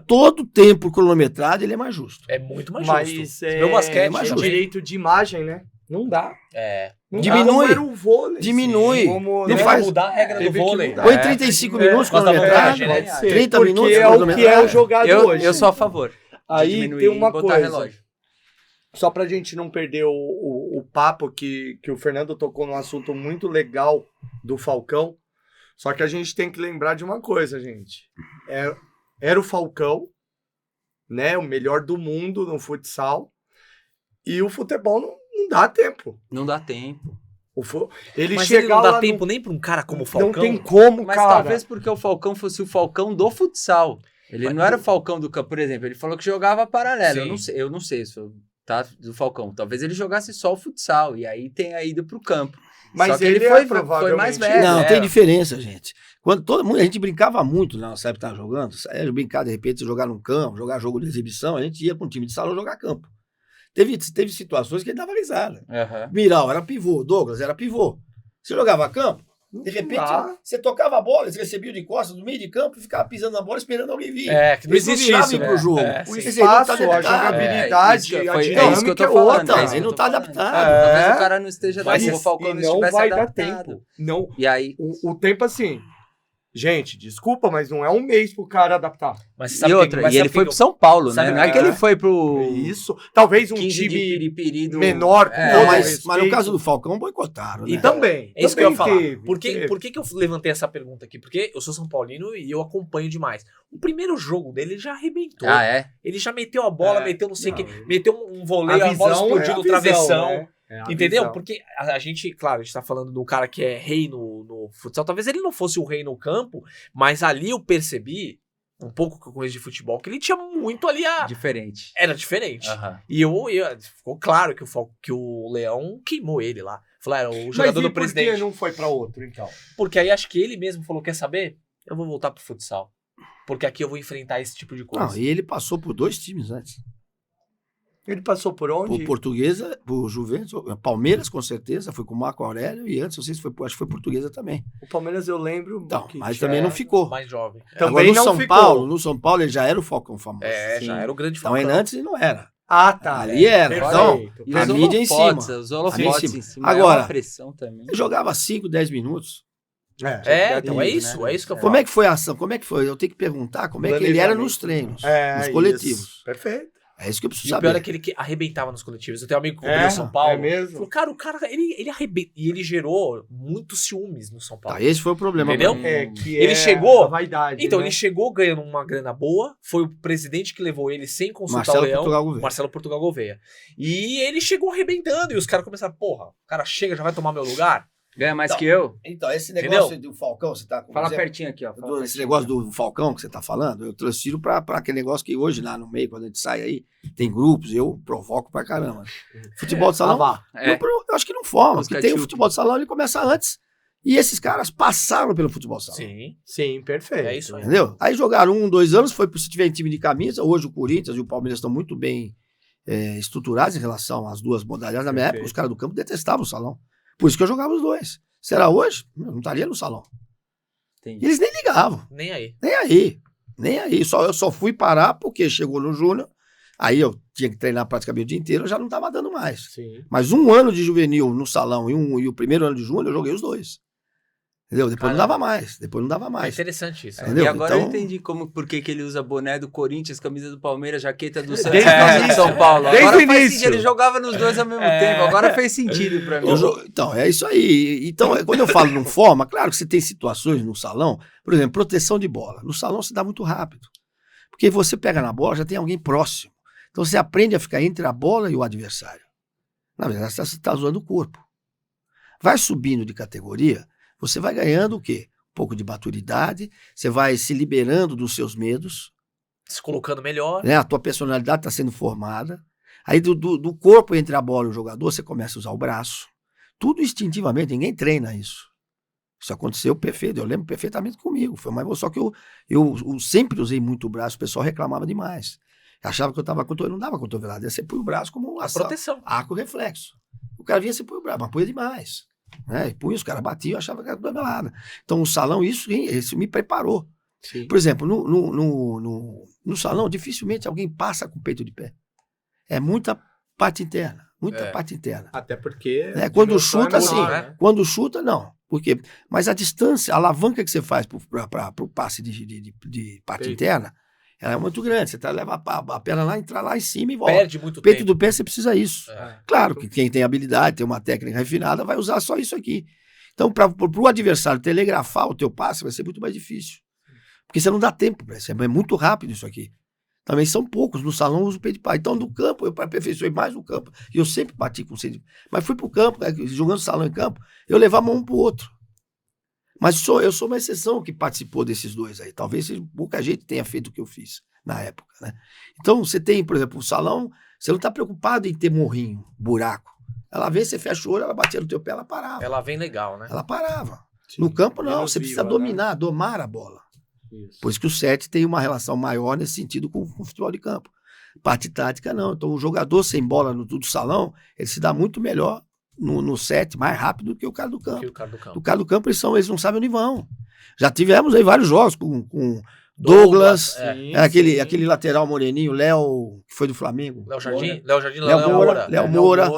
Todo tempo cronometrado, ele é mais justo. É muito mais Mas justo. é Meu basquete, mais também. direito de imagem, né? Não dá. Não Diminui. dá como era o vôlei. Diminui. Como, Não né? vai mudar a regra do Teve que vôlei. mudar. Põe 35 minutos Por causa da cronometrado, montagem, né? Pode ser, 30 porque minutos é o que é o cronometrado. jogado hoje. Eu sou a favor. de Aí diminuir tem uma e botar coisa. relógio. Só pra gente não perder o papo que o Fernando tocou num assunto muito legal do Falcão. Só que a gente tem que lembrar de uma coisa, gente. Era o Falcão, né? O melhor do mundo no futsal. E o futebol não dá tempo. Não dá tempo. Ele Mas chegar ele não lá dá tempo nem pra um cara como o Falcão. Não tem como, Mas cara. talvez porque o Falcão fosse o Falcão do futsal. Ele não era o Falcão do campo, por exemplo. Ele falou que jogava paralelo. Sim. Eu não sei isso, tá? Do Falcão. Talvez ele jogasse só o futsal e aí tenha ido pro campo. Mas Só que ele ele foi provavelmente- mais velho. Não, né? tem diferença, gente. Quando a gente brincava muito na nossa época que estava jogando, brincar de repente, jogar num campo, jogar jogo de exibição, a gente ia com o time de salão jogar campo. Teve situações que ele dava risada. Aham. Miral era pivô, Douglas era pivô. Você jogava campo, De repente, Ah. você tocava a bola, eles recebiam de costas no meio de campo e ficava pisando na bola esperando alguém vir. Que não Eles não existe viravam isso, ir né? pro jogo. É, O sim. Quer dizer, ele não tá espaço, a adaptado. jogabilidade, a é isso que dinâmica eu é tô falando. outra. É isso que Ele eu não tô tá falando. adaptado. Talvez o cara não esteja Mas dando, o Falcão E não não estivesse vai dar adaptado. tempo. Não, E aí, o tempo assim... Gente, desculpa, mas não é um mês pro cara adaptar. Mas você sabe e que- outra, mas e sabe ele que foi eu- pro São Paulo, né? sabe Não é que- que ele foi pro É isso. Talvez um 15 de time piripiri do... menor, com É, todo Mas respeito. no caso do Falcão, boicotaram, né? E também. É isso que eu ia também falar. teve, Por que teve. eu levantei essa pergunta aqui? Porque eu sou São Paulino e eu acompanho demais. O primeiro jogo dele ele já arrebentou. Ah, é? Ele já meteu a bola, É. meteu não sei o que, Não. meteu um voleio, a bola explodiu no travessão. Entendeu? Porque a gente, claro, a gente tá falando do cara que é rei no futsal. Talvez ele não fosse o rei no campo, mas ali eu percebi, um pouco que eu conheço de futebol, que ele tinha muito ali a... Diferente. Era diferente. Aham. E ficou claro que o Leão queimou ele lá. Falou, era o Mas jogador e do por presidente. que não foi pra outro, então? Porque aí acho que ele mesmo falou, quer saber? Eu vou voltar pro futsal. Porque aqui eu vou enfrentar esse tipo de coisa. Não, e ele passou por 2 times antes. Ele passou por onde? Por Portuguesa, por Juventus, Palmeiras com certeza, foi com o Marco Aurélio e antes, não sei se foi, acho que foi Portuguesa também. O Palmeiras eu lembro. Então, que mas tinha- também não ficou. Mais jovem. Também Agora, não ficou. No São Paulo ele já era o Falcão famoso. É, já Sim. era o grande Então Falcão. ele antes ele não era. Ah, tá. Ali era. Perfeito, Então, E a os mídia em holofotes, cima. os holofotes A mídia em em cima. Agora, é uma pressão também. Ele jogava 5, 10 minutos. Então é isso, né? é isso que eu falo. Como é que foi a ação? Como é que foi? Eu tenho que perguntar como é que ele era nos treinos, nos coletivos. Isso. Perfeito. É isso que eu preciso E o saber. pior é que ele arrebentava nos coletivos. Eu tenho um amigo que cobriu São Paulo. É mesmo? Falou, cara, o cara, ele arrebenta. E ele gerou muitos ciúmes no São Paulo. Tá, esse foi o problema. Entendeu? pra mim. É que Ele é chegou- a vaidade, Então, né? ele chegou ganhando uma grana boa, foi o presidente que levou ele sem consultar Marcelo o Leão, Portugal Gouveia. Marcelo Portugal Gouveia. E ele chegou arrebentando, e os caras começaram, porra, o cara chega, já vai tomar meu lugar? Ganha mais Então, que eu? Então, esse Entendeu? negócio do Falcão, você tá com Fala exemplo, pertinho aqui, ó. Fala esse pertinho. negócio do Falcão que você tá falando, eu transfiro pra aquele negócio que hoje lá no meio, quando a gente sai aí, tem grupos, eu provoco pra caramba. Futebol de salão, vá. É. eu acho que não forma, Os porque tem o ketchup. futebol de salão, ele começa antes. E esses caras passaram pelo futebol de salão. Sim, Sim, perfeito. é isso aí. Entendeu? Aí jogaram 1, 2 anos, foi se tiver em time de camisa. Hoje o Corinthians e o Palmeiras estão muito bem estruturados em relação às duas modalidades. Na minha Perfeito. época, os caras do campo detestavam o salão. Por isso que eu jogava os dois. Será hoje? Eu não estaria no salão. Entendi. E eles nem ligavam, Nem aí. nem aí. Nem aí. Eu só fui parar porque chegou no Júnior. Aí eu tinha que treinar praticamente o dia inteiro, eu já não estava dando mais. Sim. Mas 1 ano de juvenil no salão e o primeiro ano de júnior, eu joguei os dois. Entendeu? Depois não Caramba. dava mais. Depois não dava É mais. interessante isso. Entendeu? E agora eu Então- entendi por que ele usa boné do Corinthians, camisa do Palmeiras, jaqueta do Santos Desde e o camisa do início. São Paulo. Desde Agora o faz início. sentido, ele jogava nos dois ao mesmo tempo. Agora fez sentido pra mim. Então, é isso aí. Então, quando eu falo não forma, claro que você tem situações no salão, por exemplo, proteção de bola. No salão se dá muito rápido. Porque você pega na bola, já tem alguém próximo. Então você aprende a ficar entre a bola e o adversário. Na verdade, você está usando o corpo. Vai subindo de categoria, você vai ganhando o quê? Um pouco de maturidade, você vai se liberando dos seus medos, Se colocando melhor. né? A tua personalidade está sendo formada. Aí do corpo entre a bola e o jogador, você começa a usar o braço. Tudo instintivamente, ninguém treina isso. Isso aconteceu perfeito, eu lembro perfeitamente comigo. Foi mais só que eu sempre usei muito o braço, o pessoal reclamava demais. Achava que eu estava cotovelado, não dava cotovelado, você põe o braço como A proteção. arco reflexo. O cara vinha, você põe o braço, mas põe demais. Né? E punha, os caras batiam, eu achava que era cotovelada. Então o salão, isso me preparou. Sim. Por exemplo, no salão, dificilmente alguém passa com o peito de pé. É muita parte interna, parte interna. Até porque... É, quando dimensão chuta, é assim, menor, né? Quando chuta, não. Por quê? Mas a distância, a alavanca que você faz para o passe de parte Peito. interna, ela é muito grande. Você leva a perna lá, entrar lá em cima e volta. Perde muito O peito tempo. do pé, você precisa isso. É. Claro que quem tem habilidade, tem uma técnica refinada, vai usar só isso aqui. Então, para o adversário telegrafar o teu passe, vai ser muito mais difícil. Porque você não dá tempo para isso. É muito rápido isso aqui. Também são poucos. No salão eu uso o peito de pá. Então, no campo, eu aperfeiçoei mais no campo. E eu sempre bati com sede. Mas fui pro campo, né, jogando salão em campo, eu levava um pro outro. Mas eu sou uma exceção que participou desses dois aí. Talvez pouca gente tenha feito o que eu fiz na época, né? Então, você tem, por exemplo, o salão, você não está preocupado em ter morrinho, buraco. Ela vê, você fecha o olho, ela batia no teu pé, ela parava. Ela vem legal, né? Ela parava. Sim. No campo, não. Menos Você precisa viva, né? dominar, domar a bola. Isso. Por isso que o 7 tem uma relação maior nesse sentido com o futebol de campo. Parte tática, não. Então, o jogador sem bola no salão, ele se dá muito melhor no set mais rápido que o cara do campo. Que o cara do campo. O cara do campo, eles não sabem onde vão. Já tivemos aí vários jogos com Douglas, é. aquele lateral moreninho, Léo, que foi do Flamengo. Léo Jardim, Léo Moura.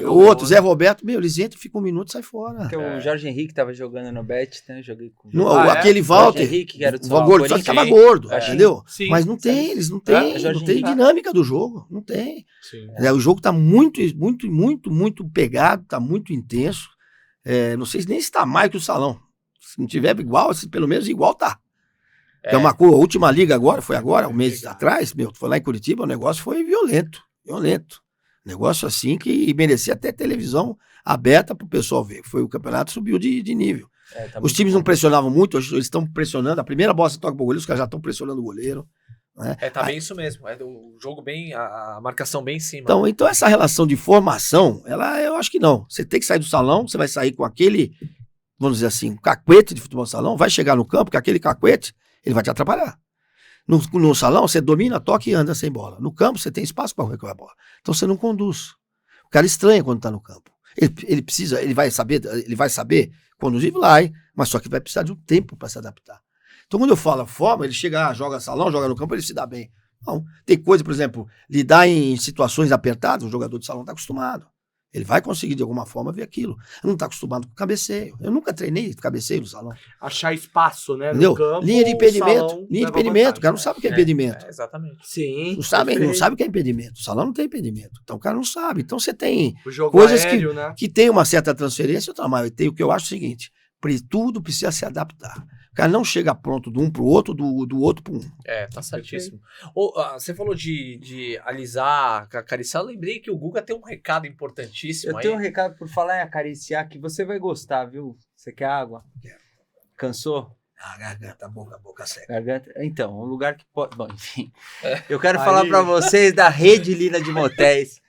O outro, Zé Roberto, eles entram, ficam um minuto e saem fora. Porque o Jorge Henrique tava jogando no Bet, né? Joguei com Aquele Walter, Jorge Henrique, que era do o gordo, só que tava gordo, entendeu? Sim. Mas não tem, eles não têm dinâmica do jogo, não tem. Sim. O jogo tá muito pegado, tá muito intenso. Não sei nem se tá mais que o Salão. Se não tiver igual, pelo menos igual tá. Que é uma coisa, a última liga agora, foi agora, um mês atrás, foi lá em Curitiba, o negócio foi violento. Negócio assim que merecia até televisão aberta pro pessoal ver. Foi o campeonato, subiu de nível. Os times não pressionavam muito, hoje eles estão pressionando, a primeira bola você toca pro goleiro, os caras já estão pressionando o goleiro. Né? Tá bem isso mesmo, o jogo bem, a marcação bem em cima. Então essa relação de formação, eu acho que não. Você tem que sair do salão, você vai sair com aquele, vamos dizer assim, um cacuete de futebol salão, vai chegar no campo, que aquele cacuete, ele vai te atrapalhar. No salão, você domina, toca e anda sem bola. No campo, você tem espaço para recuar a bola. Então, você não conduz. O cara estranha quando está no campo. Ele vai saber conduzir, mas só que vai precisar de um tempo para se adaptar. Então, quando eu falo a forma, ele chega, joga salão, joga no campo, ele se dá bem. Não. Tem coisa, por exemplo, lidar em situações apertadas, o jogador de salão está acostumado. Ele vai conseguir, de alguma forma, ver aquilo. Não está acostumado com cabeceio. Eu nunca treinei cabeceio no salão. Achar espaço, né? Entendeu? No campo, linha de impedimento. salão, Linha de impedimento. O cara não sabe o que é impedimento. Exatamente. Sim. Não sabe o que é impedimento. O salão não tem impedimento. Então o cara não sabe. Então você tem O jogo coisas aéreo, né? que tem uma certa transferência, outra mais. Tem o que eu acho o seguinte: tudo precisa se adaptar. O cara não chega pronto do um pro outro, do outro pro um. Tá certíssimo. Você falou de alisar, acariciar. Eu lembrei que o Guga tem um recado importantíssimo Eu aí. tenho um recado por falar em acariciar que você vai gostar, viu? Você quer água? Quero. Cansou? Garganta, boca seca. Garganta? Então, um lugar que pode... Bom, enfim. Eu quero falar pra vocês da Rede Lina de Motéis.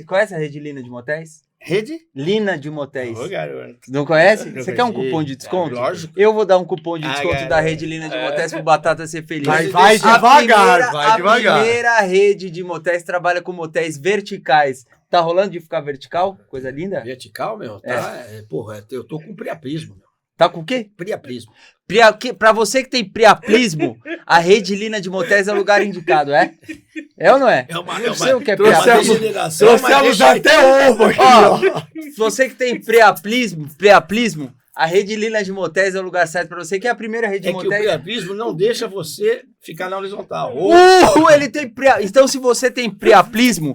Conhece a Rede Lina de Motéis? Rede? Lina de Motéis. Garoto. Não conhece? Não Você quer um conheci. cupom de desconto? Lógico. Eu vou dar um cupom de desconto da garoto. Rede Lina de Motéis pro Batata ser feliz. Vai A devagar, vai A devagar. primeira rede de motéis trabalha com motéis verticais. Tá rolando de ficar vertical? Coisa linda. Vertical, meu? Tá, porra, eu tô com priaplismo, meu. Tá com o quê? Priaplismo. Pra você que tem priaplismo, a Rede Lina de Motéis é o lugar indicado, é? É ou não é? Não sei o que é priaplismo. Trouxemos até ovo aqui, ó. Se você que tem priaplismo, a Rede Lina de Motéis é o lugar certo pra você, que é a primeira rede de É que o motéis. priaplismo não deixa você ficar na horizontal. Ele tem Então, se você tem priaplismo,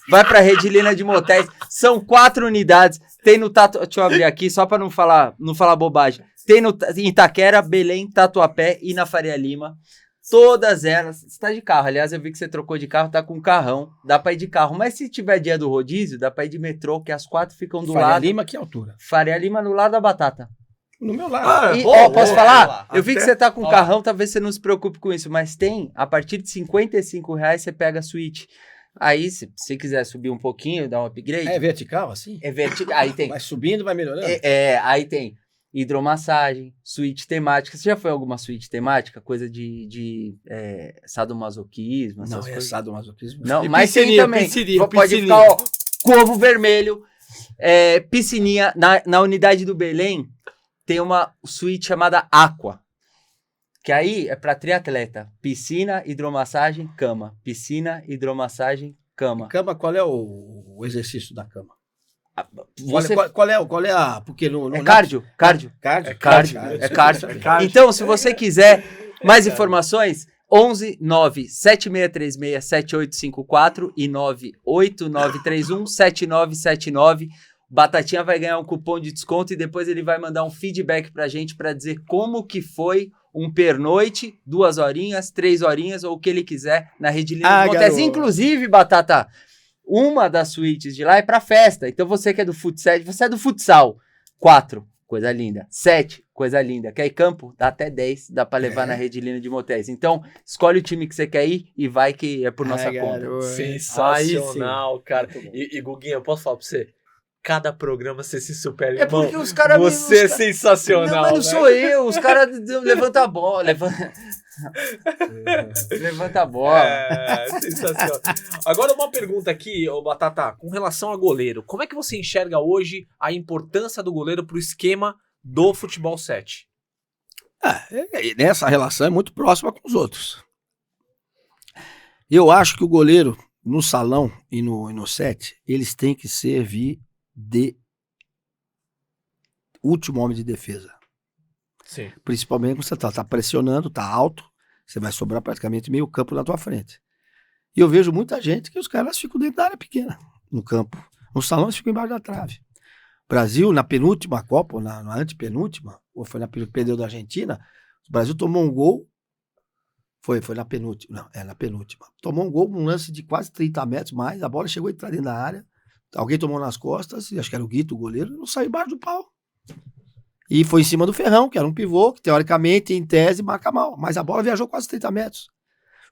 vai pra Rede Lina de Motéis. São 4 unidades. Tem no Deixa eu abrir aqui, só pra não falar bobagem. Tem em Itaquera, Belém, Tatuapé e na Faria Lima. Todas elas. Você tá de carro. Aliás, eu vi que você trocou de carro, tá com carrão. Dá pra ir de carro. Mas se tiver dia do rodízio, dá pra ir de metrô, que as 4 ficam do Faria lado. Lima, que altura? Faria Lima no lado da Batata. No meu lado. E, boa, posso boa, falar? boa. Eu vi que Até- você tá com carrão, talvez você não se preocupe com isso, mas tem, a partir de R$55 você pega a suíte. Aí, se você quiser subir um pouquinho, dar um upgrade, É vertical, assim? é vertical. Aí tem. Vai subindo, vai melhorando? Aí tem hidromassagem, suíte temática. Você já foi em alguma suíte temática? Coisa de sadomasoquismo, essas Não, coisas? sadomasoquismo. Não, E mas tem piscininha, também. piscininha, Pode piscininha. ficar, ó, Corvo Vermelho, piscininha. Na unidade do Belém, tem uma suíte chamada Aqua. Que aí é pra triatleta. Piscina, hidromassagem, cama. Piscina, hidromassagem, cama. Cama, qual é o exercício da cama? Você... Qual é a... Porque no, É cardio? Cardio. Cardio? Cardio. É cardio. Então, se você quiser mais informações, 11 9 7636 7854 e 98931 7979. Batatinha vai ganhar um cupom de desconto e depois ele vai mandar um feedback pra gente pra dizer como que foi um pernoite, 2 horinhas, 3 horinhas ou o que ele quiser na Rede Lina de Motéis. garoto. Inclusive, Batata, uma das suítes de lá é pra festa. Então você que é do futsal, você é do futsal. 4, coisa linda. 7, coisa linda. Quer ir campo? Dá até 10, dá pra levar na Rede Lina de Motéis. Então, escolhe o time que você quer ir e vai que é por nossa conta. garoto. Sensacional, cara. E Guguinha, eu posso falar pra você? Cada programa você se supera, É irmão. porque os caras... Você é sensacional, Não, mas não né? sou eu. Os caras levantam a bola. Levanta a bola. Sensacional. Agora uma pergunta aqui, ô Batata, com relação a goleiro. Como é que você enxerga hoje a importância do goleiro pro esquema do futebol 7? Nessa relação é muito próxima com os outros. Eu acho que o goleiro, no salão e no set, eles têm que servir de último homem de defesa. Sim. Principalmente quando você tá pressionando, tá alto, você vai sobrar praticamente meio campo na tua frente. E eu vejo muita gente que os caras ficam dentro da área pequena, no campo. No salão eles ficam embaixo da trave. Brasil, na penúltima Copa, ou na antepenúltima, ou foi na que perdeu da Argentina, o Brasil tomou um gol, foi na penúltima, na penúltima. Tomou um gol, um lance de quase 30 metros mais, a bola chegou a entrar dentro da área, alguém tomou nas costas, e acho que era o Guito, o goleiro, não saiu embaixo do pau. E foi em cima do Ferrão, que era um pivô, que teoricamente, em tese, marca mal. Mas a bola viajou quase 30 metros.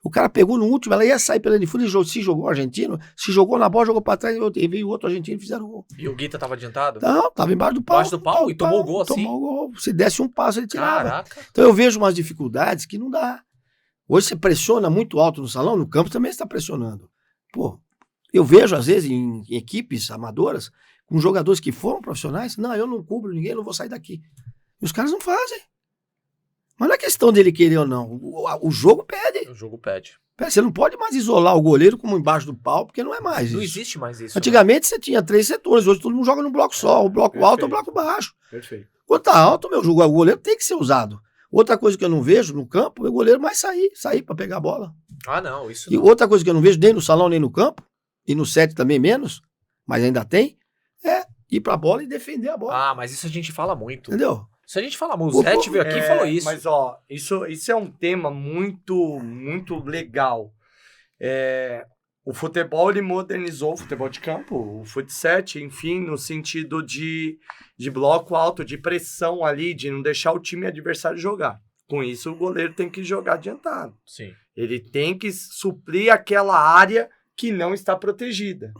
O cara pegou no último, ela ia sair pela linha de fundo, se jogou o argentino, se jogou na bola, jogou pra trás, e veio o outro argentino e fizeram o gol. E o Guita tava adiantado? Não, tava embaixo do pau. Embaixo do pau? E tomou o gol assim? Tomou o gol. Se desse um passo, ele tirava. Caraca. Então eu vejo umas dificuldades que não dá. Hoje você pressiona muito alto no salão, no campo também você está pressionando. Pô, eu vejo às vezes em equipes amadoras, com jogadores que foram profissionais, não, eu não cubro ninguém, eu não vou sair daqui. E os caras não fazem. Mas não é questão dele querer ou não. O jogo pede. O jogo pede. Você não pode mais isolar o goleiro como embaixo do pau, porque não é mais Não isso. existe mais isso. Antigamente você tinha 3 setores, hoje todo mundo joga num bloco só, o bloco alto ou o bloco baixo. Perfeito. Quando tá alto, meu jogo, o goleiro tem que ser usado. Outra coisa que eu não vejo no campo é o goleiro mais sair para pegar a bola. Ah, não, isso E não. outra coisa que eu não vejo nem no salão nem no campo, e no set também menos, mas ainda tem, é ir pra bola e defender a bola. Ah, mas isso a gente fala muito. Entendeu? Isso a gente fala muito. O Zete veio aqui e falou isso. Mas, ó, isso é um tema muito, muito legal. O futebol, ele modernizou o futebol de campo, o fut-7, enfim, no sentido de bloco alto, de pressão ali, de não deixar o time adversário jogar. Com isso, o goleiro tem que jogar adiantado. Sim. Ele tem que suprir aquela área que não está protegida,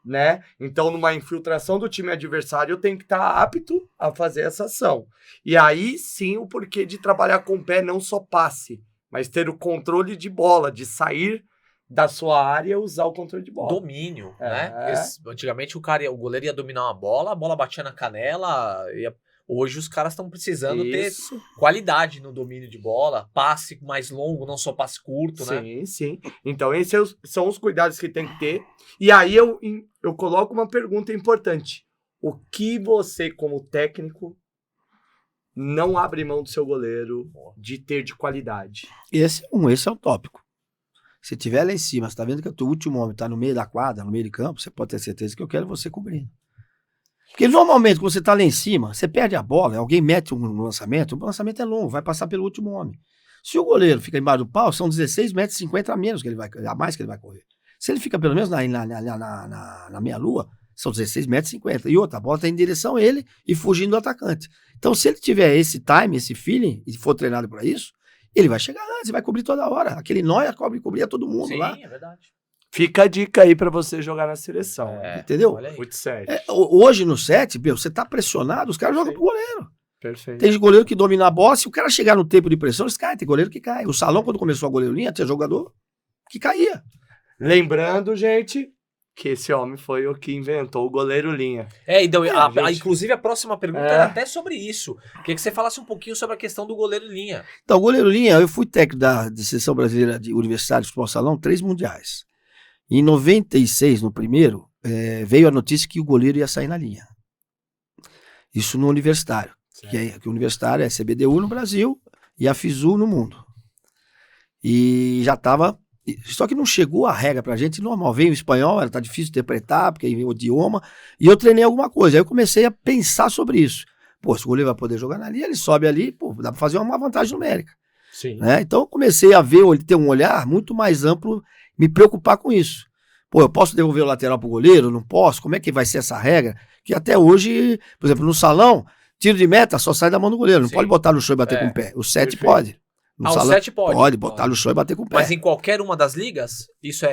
né? Então, numa infiltração do time adversário, eu tenho que estar apto a fazer essa ação. E aí, sim, o porquê de trabalhar com o pé, não só passe, mas ter o controle de bola, de sair da sua área e usar o controle de bola. Domínio, né? Porque antigamente o goleiro ia dominar uma bola, a bola batia na canela. Hoje os caras estão precisando ter qualidade no domínio de bola, passe mais longo, não só passe curto, né? Sim, sim. Então, esses são os cuidados que tem que ter. E aí eu coloco uma pergunta importante. O que você, como técnico, não abre mão do seu goleiro de ter de qualidade? Esse é o tópico. Se tiver lá em cima, você tá vendo que o teu último homem tá no meio da quadra, no meio de campo, você pode ter certeza que eu quero você cobrindo. Porque normalmente, quando você tá lá em cima, você perde a bola, alguém mete um lançamento, o lançamento é longo, vai passar pelo último homem. Se o goleiro fica embaixo do pau, são 16,50 metros a menos que ele vai, a mais que ele vai correr. Se ele fica pelo menos na meia-lua, são 16,50 metros. E outra, a bola tá em direção a ele e fugindo do atacante. Então, se ele tiver esse time, esse feeling, e for treinado para isso, ele vai chegar antes e vai cobrir toda hora. Aquele Neuer cobria todo mundo. Sim, lá. É verdade. Fica a dica aí pra você jogar na seleção. Entendeu? Olha aí. Fut-7. Hoje no set, você tá pressionado, os caras jogam pro goleiro. Perfeito. Tem goleiro que domina a bola, se o cara chegar no tempo de pressão, eles caem. Tem goleiro que cai. O salão, quando começou a goleirinha, tinha jogador que caía. Lembrando, gente, que esse homem foi o que inventou o goleiro linha. Então, gente. inclusive a próxima pergunta era até sobre isso. Queria que você falasse um pouquinho sobre a questão do goleiro linha. Então, o goleiro linha, eu fui técnico da Seleção Brasileira de Universitário de Futebol Salão, 3 mundiais. Em 96, no primeiro, veio a notícia que o goleiro ia sair na linha. Isso no Universitário. Que o Universitário é CBDU no Brasil e a FISU no mundo. E já estava... Só que não chegou a regra pra gente normal. Veio o espanhol, tá difícil de interpretar, porque veio o idioma. E eu treinei alguma coisa. Aí eu comecei a pensar sobre isso. Pô, se o goleiro vai poder jogar na linha, ele sobe ali, pô, dá pra fazer uma vantagem numérica. Sim. Né? Então eu comecei a ver, ter um olhar muito mais amplo, me preocupar com isso. Pô, eu posso devolver o lateral pro goleiro? Não posso? Como é que vai ser essa regra? Que até hoje, por exemplo, no salão, tiro de meta só sai da mão do goleiro. Não pode botar no chão e bater com o pé. O 7 pode. No o salão, 7 pode. Pode botar no chão e bater com o pé. Mas em qualquer uma das ligas, isso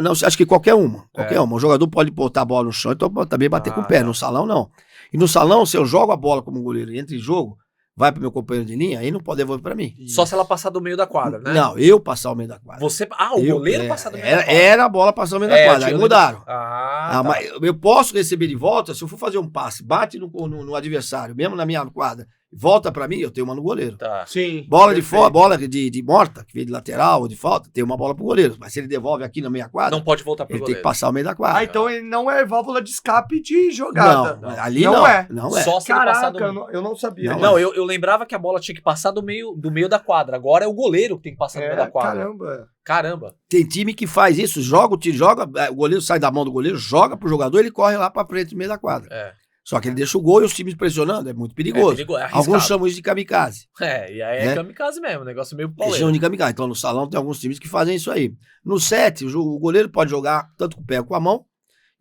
não, acho que qualquer uma. Qualquer uma. O jogador pode botar a bola no chão e também bater com o pé. No salão, não. E no salão, se eu jogo a bola como goleiro e entra em jogo, vai pro meu companheiro de linha, aí não pode devolver pra mim. Só se ela passar do meio da quadra, né? Não, eu passar o meio da quadra. O goleiro passar do meio da quadra. Era a bola passar o meio da quadra, aí tinha mudaram. Tá. Mas eu posso receber de volta, se eu for fazer um passe, bate no adversário, mesmo na minha quadra, volta pra mim, eu tenho uma no goleiro. Tá. Sim. Bola de fora, bola de morta, que veio de lateral ou de falta, tem uma bola pro goleiro. Mas se ele devolve aqui na meia quadra, Não pode voltar pro ele tem goleiro. que passar o meio da quadra. Então ele não é válvula de escape de jogada. Não, ali Não não. é. Não é. Só se ele passar Caraca, do... eu não sabia. Não, eu lembrava que a bola tinha que passar do meio da quadra. Agora é o goleiro que tem que passar do meio da quadra. Caramba. Tem time que faz isso, joga, o goleiro sai da mão do goleiro, joga pro jogador, ele corre lá pra frente no meio da quadra. É. Só que ele deixa o gol e os times pressionando, é muito perigoso. É arriscado. Alguns chamam isso de kamikaze. E aí é kamikaze mesmo, negócio meio Eles pauleiro. chamam de kamikaze. Então no salão tem alguns times que fazem isso aí. No set, o goleiro pode jogar tanto com o pé como com a mão,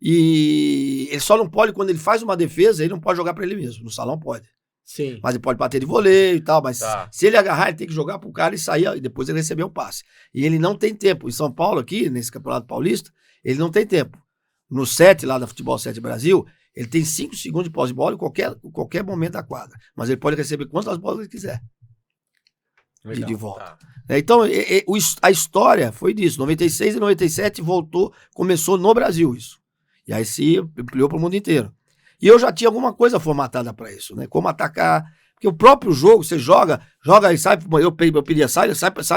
e ele só não pode, quando ele faz uma defesa, ele não pode jogar pra ele mesmo. No salão pode. Sim. Mas ele pode bater de voleio e tal, mas Tá. se ele agarrar, ele tem que jogar pro cara e sair, e depois ele receber o passe. E ele não tem tempo. Em São Paulo, aqui, nesse Campeonato Paulista, ele não tem tempo. No set, lá da Futebol 7 Brasil, ele tem 5 segundos de pós de bola em qualquer momento da quadra. Mas ele pode receber quantas bolas ele quiser. Legal, de volta. tá. Então, a história foi disso. 96 e 97 começou no Brasil isso. E aí se ampliou para o mundo inteiro. E eu já tinha alguma coisa formatada para isso, né? Como atacar. Porque o próprio jogo, você joga e sai. Eu pedia sai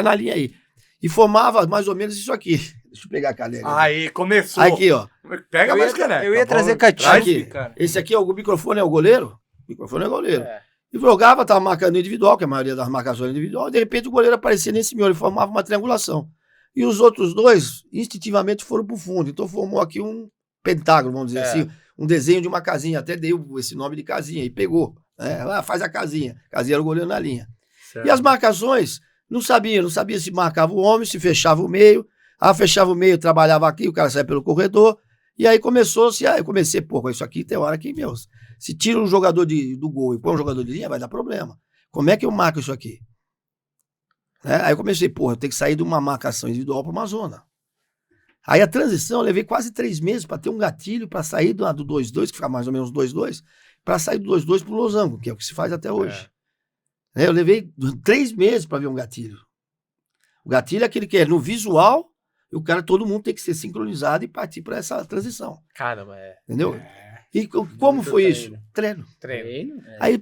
na linha aí. E formava mais ou menos isso aqui. Deixa eu pegar a cadeira. Aí, começou. Aqui, ó. Pega mais caneca. Eu ia trazer Traz catinho, aqui. cara. Esse aqui, o microfone é o goleiro? O microfone é o goleiro. É. E jogava, tava marcando individual, que a maioria das marcações é individual, e de repente o goleiro aparecia nesse miolo e formava uma triangulação. E os outros dois, instintivamente, foram pro fundo. Então formou aqui um pentágono, vamos dizer assim, um desenho de uma casinha. Até deu esse nome de casinha e pegou. Faz a casinha. Casinha era o goleiro na linha. Certo. E as marcações, não sabia se marcava o homem, se fechava o meio. Fechava o meio, trabalhava aqui, o cara saia pelo corredor. E aí eu comecei, isso aqui tem hora que, se tira um jogador do gol e põe um jogador de linha, vai dar problema. Como é que eu marco isso aqui? Aí eu comecei, eu tenho que sair de uma marcação individual para uma zona. Aí a transição, eu levei quase 3 meses para ter um gatilho para sair do 2-2, que fica mais ou menos 2-2, para sair do 2-2 pro losango, que é o que se faz até hoje. Eu levei 3 meses para ver um gatilho. O gatilho é aquele que é no visual, e todo mundo tem que ser sincronizado e partir para essa transição. Caramba, Entendeu? E como foi isso? Treino. Aí,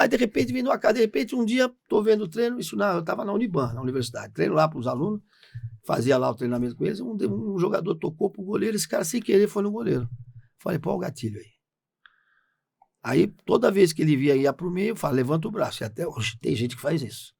de repente, vindo a casa, de repente, um dia, tô vendo o treino, eu tava na Uniban, na universidade, treino lá para os alunos, fazia lá o treinamento com eles, um jogador tocou pro goleiro, esse cara sem querer foi no goleiro. Falei, o gatilho aí. Aí, toda vez que ele ia pro meio, eu falo, levanta o braço. E até hoje tem gente que faz isso.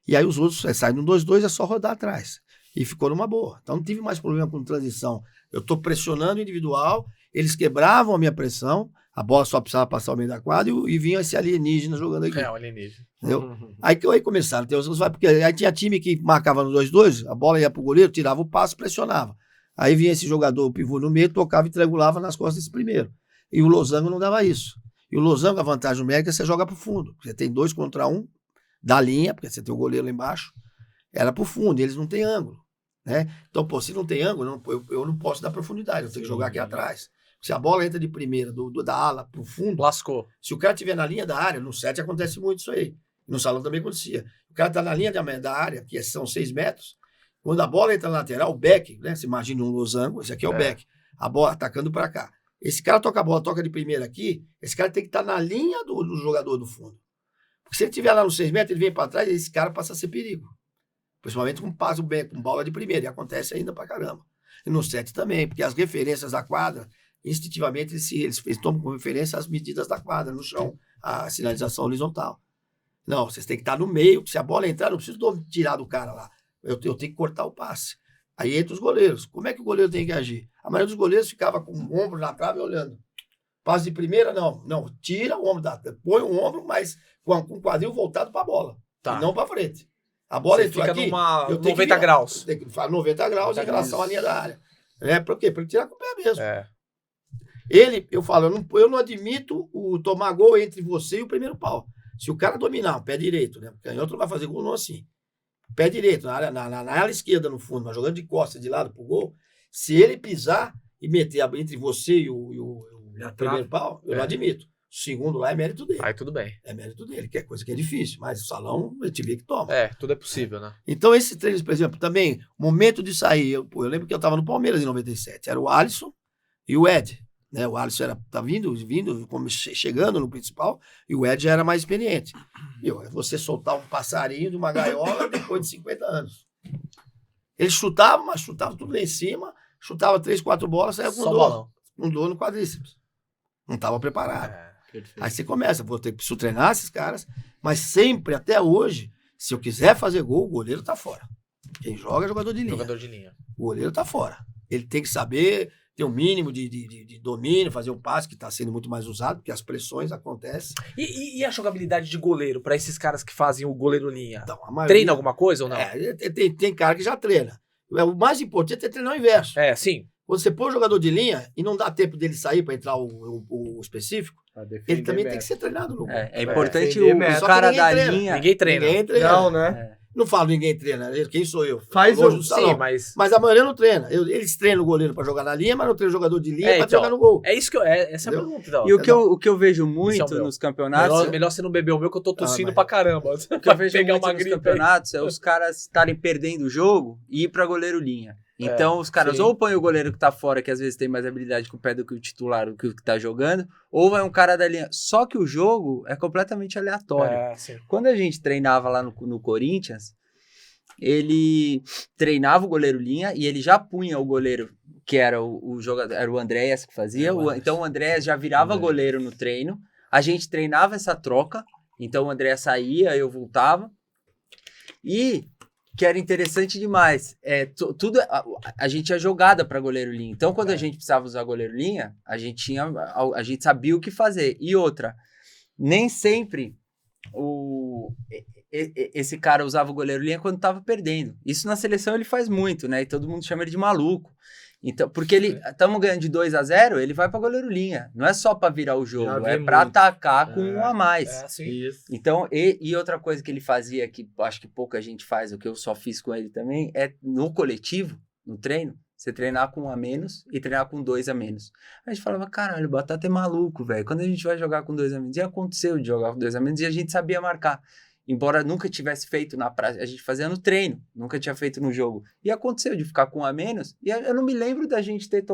E aí os outros saem no 2-2, é só rodar atrás. E ficou numa boa. Então não tive mais problema com transição. Eu tô pressionando o individual, eles quebravam a minha pressão, a bola só precisava passar o meio da quadra e vinha esse alienígena jogando aqui. o alienígena. Entendeu? Aí começaram a ter os porque aí tinha time que marcava no 2-2, a bola ia pro goleiro, tirava o passe, pressionava. Aí vinha esse jogador, o pivô no meio, tocava e triangulava nas costas desse primeiro. E o losango não dava isso. E o losango, a vantagem numérica é você joga pro fundo. Você tem 2 contra 1 da linha, porque você tem o goleiro lá embaixo, era pro fundo, e eles não têm ângulo. Né? Então, se não tem ângulo, eu não posso dar profundidade, eu tenho que jogar aqui atrás. Se a bola entra de primeira, da ala pro fundo, lascou. Se o cara estiver na linha da área, no set acontece muito isso aí. No salão também acontecia. O cara tá na linha da área, que são 6 metros, quando a bola entra na lateral, o back, né? Você imagina um losango, esse aqui é o back, a bola atacando para cá. Esse cara toca a bola, toca de primeira aqui, esse cara tem que estar na linha do jogador do fundo. Porque se ele estiver lá nos 6 metros, ele vem para trás, esse cara passa a ser perigo. Principalmente com passo bem, com bola de primeira, e acontece ainda pra caramba. E no set também, porque as referências da quadra, instintivamente, eles tomam como referência as medidas da quadra no chão, a sinalização horizontal. Não, vocês têm que estar no meio, se a bola entrar, não preciso tirar do cara lá. Eu tenho que cortar o passe. Aí entra os goleiros. Como é que o goleiro tem que agir? A maioria dos goleiros ficava com o ombro na trave olhando. Passe de primeira, não. Não, tira o ombro põe o ombro, mas com o quadril voltado para a bola. E não para frente. A bola entrou fica aqui, numa eu tenho 90 graus. Tem que fazer 90 graus em relação à linha da área. Por quê? Para ele tirar com o pé mesmo. Eu não admito tomar gol entre você e o primeiro pau. Se o cara dominar o pé direito, né? Porque o canhoto não vai fazer gol não assim. Pé direito, na ala esquerda no fundo, mas jogando de costas, de lado pro gol, se ele pisar e meter entre você e o primeiro pau, eu não admito. Segundo lá é mérito dele. Aí tudo bem. É mérito dele, que é coisa que é difícil. Mas o salão, eu te vi que toma. Tudo é possível, né? Então, esses três, por exemplo, também, momento de sair. Eu lembro que eu estava no Palmeiras em 97. Era o Alisson e o Ed. Né? O Alisson tá vindo, chegando no principal, e o Ed já era mais experiente. É você soltar um passarinho de uma gaiola depois de 50 anos. Ele chutava, mas chutava tudo lá em cima, chutava 3, 4 bolas, saia com dor. Com dor no quadríceps. Não estava preparado. Aí você começa, preciso treinar esses caras, mas sempre, até hoje, se eu quiser fazer gol, o goleiro tá fora. Quem joga é jogador de linha. Jogador de linha. O goleiro tá fora. Ele tem que saber ter um mínimo de domínio, fazer um passe que está sendo muito mais usado, porque as pressões acontecem. E a jogabilidade de goleiro para esses caras que fazem o goleiro linha? Então, a maioria, treina alguma coisa ou não? Tem cara que já treina. O mais importante é treinar o inverso. Sim. Quando você põe o jogador de linha e não dá tempo dele sair para entrar o específico, ele também tem que ser treinado no gol. É importante o cara da linha. Ninguém treina. Ninguém treina. Não, né? Não falo ninguém treina. Quem sou eu? Faz Longe o... do salão. Sim, mas a maioria não treina. Eles treinam o goleiro para jogar na linha, mas não treinam o jogador de linha para jogar no gol. É isso que essa é a pergunta. Então. E o que eu vejo muito nos campeonatos... Melhor você não beber o meu, que eu tô tossindo pra caramba. O que eu vejo muito nos campeonatos é os caras estarem perdendo o jogo e ir pra goleiro linha. Então, os caras ou põem o goleiro que tá fora, que às vezes tem mais habilidade com o pé do que o titular, do que o que tá jogando, ou vai um cara da linha. Só que o jogo é completamente aleatório. Quando a gente treinava lá no Corinthians, ele treinava o goleiro linha e ele já punha o goleiro, que era o jogador, era o Andréas que fazia. Então, o Andréas já virava goleiro no treino. A gente treinava essa troca. Então, o Andréas saía, eu voltava. E... que era interessante demais. Tudo a gente tinha jogada para goleiro linha. Então, quando a gente precisava usar goleiro linha, a gente sabia o que fazer. E outra, nem sempre esse cara usava o goleiro linha quando estava perdendo. Isso na seleção ele faz muito, né? E todo mundo chama ele de maluco. Então, porque estamos ganhando de 2-0, ele vai para goleiro linha. Não é só para virar o jogo, é para atacar com um a mais. Então, e outra coisa que ele fazia, que acho que pouca gente faz, o que eu só fiz com ele também, é no coletivo, no treino, você treinar com 1 a menos e treinar com 2 a menos. A gente falava, caralho, o Batata é maluco, velho. Quando a gente vai jogar com 2 a menos, e aconteceu de jogar com 2 a menos e a gente sabia marcar. Embora nunca tivesse feito na prática, a gente fazia no treino, nunca tinha feito no jogo. E aconteceu de ficar com 1 a menos, e eu não me lembro da gente ter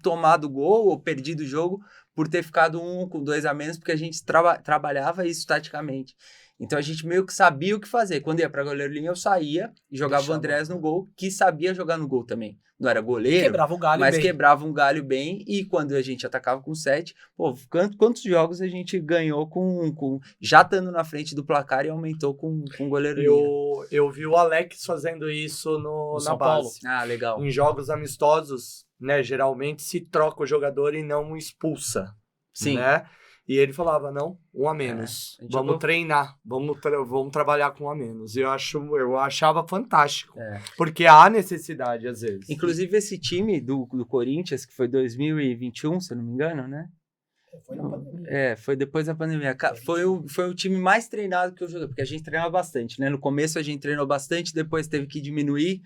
tomado gol ou perdido o jogo por ter ficado 1 com 2 a menos, porque a gente trabalhava isso taticamente. Então a gente meio que sabia o que fazer. Quando ia pra goleiro linha, eu saía e jogava o Andrés no gol, que sabia jogar no gol também. Não era goleiro, quebrava o galho mas bem. Quebrava um galho bem. E quando a gente atacava com 7, quantos jogos a gente ganhou já estando na frente do placar e aumentou com goleiro linha? Eu vi o Alex fazendo isso na base. Ah, legal. Em jogos amistosos, né, geralmente se troca o jogador e não expulsa. Sim. Né? E ele falava, não, 1 a menos. Vamos treinar, vamos trabalhar com 1 a menos. E eu achava fantástico. Porque há necessidade, às vezes. Inclusive, esse time do Corinthians, que foi 2021, se eu não me engano, né? Foi na pandemia. Foi depois da pandemia. Foi o time mais treinado que eu joguei, porque a gente treinava bastante, né? No começo a gente treinou bastante, depois teve que diminuir.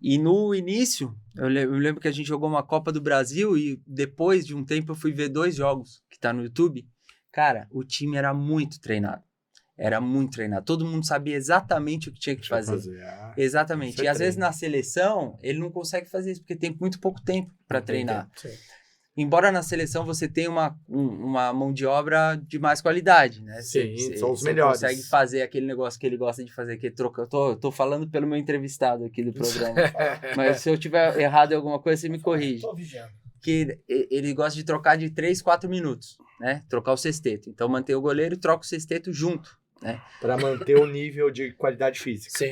E no início, eu lembro que a gente jogou uma Copa do Brasil e depois de um tempo eu fui ver 2 jogos, que tá no YouTube. Cara, o time era muito treinado. Era muito treinado. Todo mundo sabia exatamente o que tinha que fazer. Exatamente. E às vezes na seleção, ele não consegue fazer isso, porque tem muito pouco tempo para treinar. Embora na seleção você tenha uma mão de obra de mais qualidade, né? São os melhores. Você consegue fazer aquele negócio que ele gosta de fazer, que troca. Eu tô falando pelo meu entrevistado aqui do programa. Mas se eu tiver errado em alguma coisa, você me corrige. Tô vigiando. Que ele gosta de trocar de 3, 4 minutos, né? Trocar o sexteto. Então, manter o goleiro e troca o sexteto junto, né? Para manter o nível de qualidade física.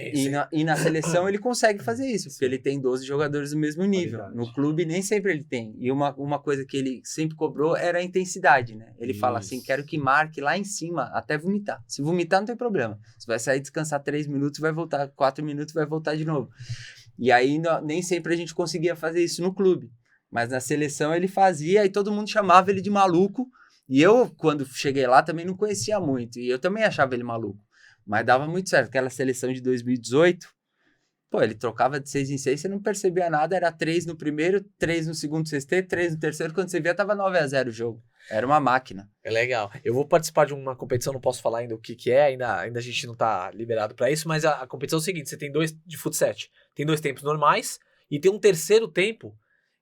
E na seleção ele consegue fazer isso, porque ele tem 12 jogadores do mesmo nível. Qualidade. No clube nem sempre ele tem. E uma coisa que ele sempre cobrou era a intensidade, né? Ele fala assim, quero que marque lá em cima até vomitar. Se vomitar não tem problema. Você vai sair descansar 3 minutos, vai voltar 4 minutos, vai voltar de novo. E aí nem sempre a gente conseguia fazer isso no clube. Mas na seleção ele fazia e todo mundo chamava ele de maluco. E eu, quando cheguei lá, também não conhecia muito. E eu também achava ele maluco. Mas dava muito certo. Aquela seleção de 2018, ele trocava de 6 em 6, você não percebia nada. Era 3 no primeiro, 3 no segundo sexteto, 3 no terceiro. Quando você via, tava 9-0 o jogo. Era uma máquina. É legal. Eu vou participar de uma competição, não posso falar ainda o que é, ainda a gente não tá liberado pra isso, mas a competição é o seguinte, você tem 2 de futsal, tem 2 tempos normais e tem um terceiro tempo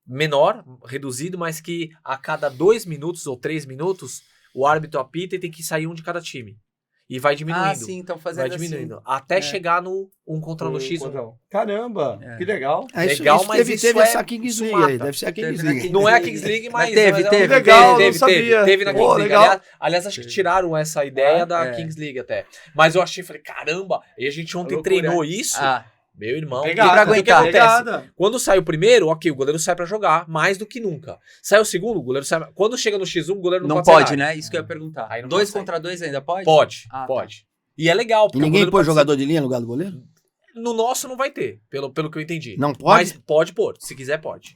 menor, reduzido, mas que a cada 2 minutos ou 3 minutos, o árbitro apita e tem que sair um de cada time. E vai diminuindo. Ah, sim, estão fazendo Vai diminuindo. assim. Até chegar no 1 contra 1 no X1. Caramba, que legal. Legal, isso mas teve, isso teve é essa Kings League aí. mata. Deve ser a Kings Teve League. na Não é a Kings League, mas Mas teve, mas teve. Legal, não sabia. Teve na Pô, Kings League. legal. Aliás, acho que tiraram essa ideia da É. Kings League até. Mas eu achei, falei, caramba, e a gente ontem Loucura. treinou isso. Ah, Meu irmão, Pegada, e pra aguentar, o que acontece? pegada. Quando sai o primeiro, ok, o goleiro sai pra jogar, mais do que nunca. Sai o segundo, o goleiro sai. Quando chega no X1, o goleiro não, não pode pode, sair. né? Isso que eu ia perguntar. Aí não 2 pode contra 2 ainda pode? Pode, Ah, tá. pode. E é legal. E porque o ninguém goleiro põe pode jogador de linha no lugar do goleiro? ser- No nosso não vai ter, pelo que eu entendi. Não pode? Mas pode pôr, se quiser pode.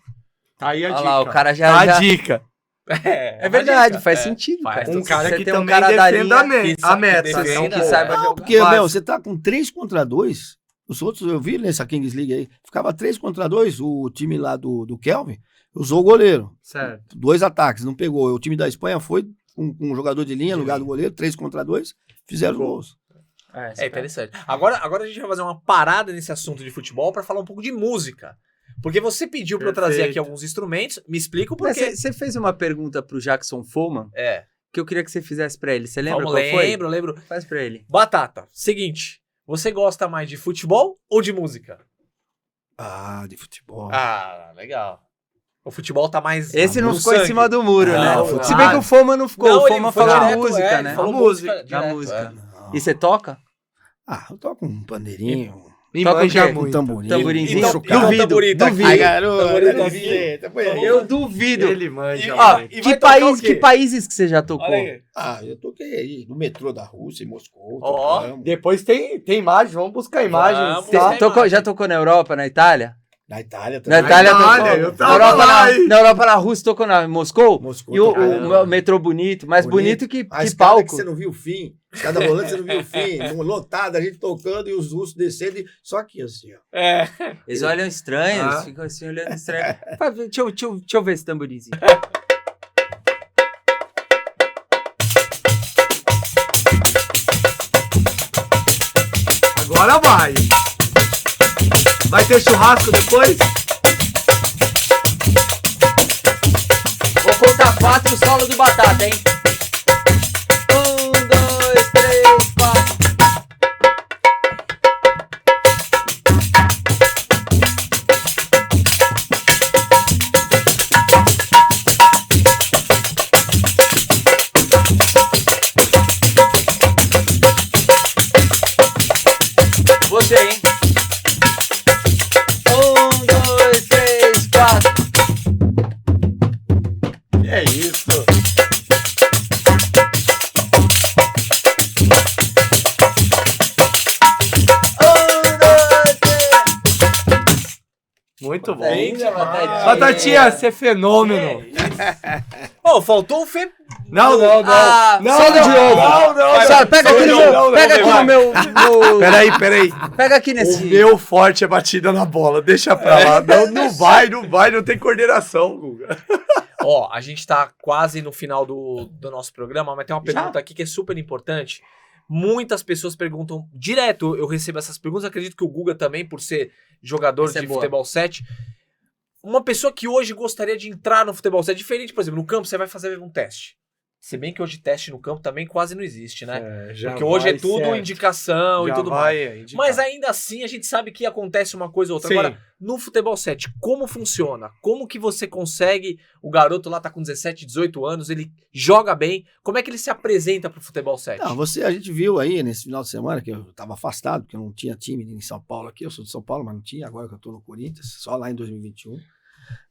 Tá aí a Olha dica. lá, o cara Tá já... a já... dica. É É verdade, uma dica. faz É. sentido, Faz. cara. Um cara Você que tem um também cara da defenda linha que a sabe meta. defender, Não, que pô, saiba Não, jogar. porque, Mas- meu, você tá com 3 contra 2. Os outros, eu vi nessa Kings League aí, ficava 3 contra 2. O time lá do Kelvin usou o goleiro. Certo. 2 ataques, não pegou. O time da Espanha foi com um jogador de linha no lugar do goleiro, 3 contra 2, fizeram gols. É interessante. Agora a gente vai fazer uma parada nesse assunto de futebol pra falar um pouco de música. Porque você pediu pra eu trazer Perfeito. aqui alguns instrumentos, me explica o Mas porquê. você fez uma pergunta pro Jackson Foman É, que eu queria que você fizesse pra ele. Você lembra vamos, qual foi? lembro. Faz pra ele. Batata, seguinte, você gosta mais de futebol ou de música? Ah, de futebol. Ah, legal. O futebol tá mais Esse não no ficou em sangue. cima do muro, Não, né? não. Se bem que o Foman não ficou. Não, o ele Foman foi falou direto, música, ele né? falou A música, direto, a música. Não. E você toca? Ah, eu toco um pandeirinho, Me Toca o manja quê? um muito. tamborim. Tamborimzinho? Então, chucalho. duvido, Duvido, duvido. Ai, garoto, Tamborim, olha duvido. assim, põe aí. Eu duvido. Ele manja Ó, muito. E vai que, tocar país, o quê? que países que você já tocou? Olha aí. Ah, eu toquei aí no metrô da Rússia, em Moscou. Ó. tocamos. Depois tem imagem, vamos buscar imagens. Vamos. Tá? Você tocou, já tocou na Europa, na Itália? Na Itália Na também. Itália Itália, tocou. eu Na tava Europa, lá, hein? na Europa, na Rússia, tocou na Moscou? Moscou, E o tocamos. metrô bonito, mais bonito que A escada palco. que você não viu o fim. Escada rolante, você não viu o fim. Lotada, a gente tocando e os russos descendo. Só aqui, assim, ó. É. Eles olham estranhos, Ah. ficam assim olhando estranho. Vai, deixa eu ver esse tamborimzinho. Agora vai. Vai ter churrasco depois? Vou contar 4 o solo do Batata, hein? 1, 2, 3, 4. Você, hein? 1, 2, 3, 4. Que é isso? Muito bom. Ainda, Batatinha. Batatinha, você é fenômeno. Ô, faltou o Fê. Não, não, não. Ah, não, solo de ovo. Não, não, Vai, Só, pega aqui no não, meu. não, Pega aqui vai. no meu. Peraí. Pega aqui O nesse. meu forte é batida na bola. Deixa pra lá. Não vai, não tem coordenação, Guga. Ó, a gente tá quase no final do nosso programa, mas tem uma pergunta aqui que é super importante. Muitas pessoas perguntam direto, eu recebo essas perguntas, acredito que o Guga também, por ser jogador Essa é de boa. futebol 7. Uma pessoa que hoje gostaria de entrar no futebol 7, diferente, por exemplo, no campo você vai fazer um teste. Se bem que hoje teste no campo também quase não existe, né? Porque hoje é tudo indicação e tudo mais. Mas ainda assim a gente sabe que acontece uma coisa ou outra. Sim. Agora, no futebol 7, como funciona? Como que você consegue, o garoto lá tá com 17, 18 anos, ele joga bem, como é que ele se apresenta pro futebol 7? Não, a gente viu aí nesse final de semana que eu estava afastado, porque eu não tinha time em São Paulo aqui. Eu sou de São Paulo, mas não tinha, agora que eu estou no Corinthians, só lá em 2021.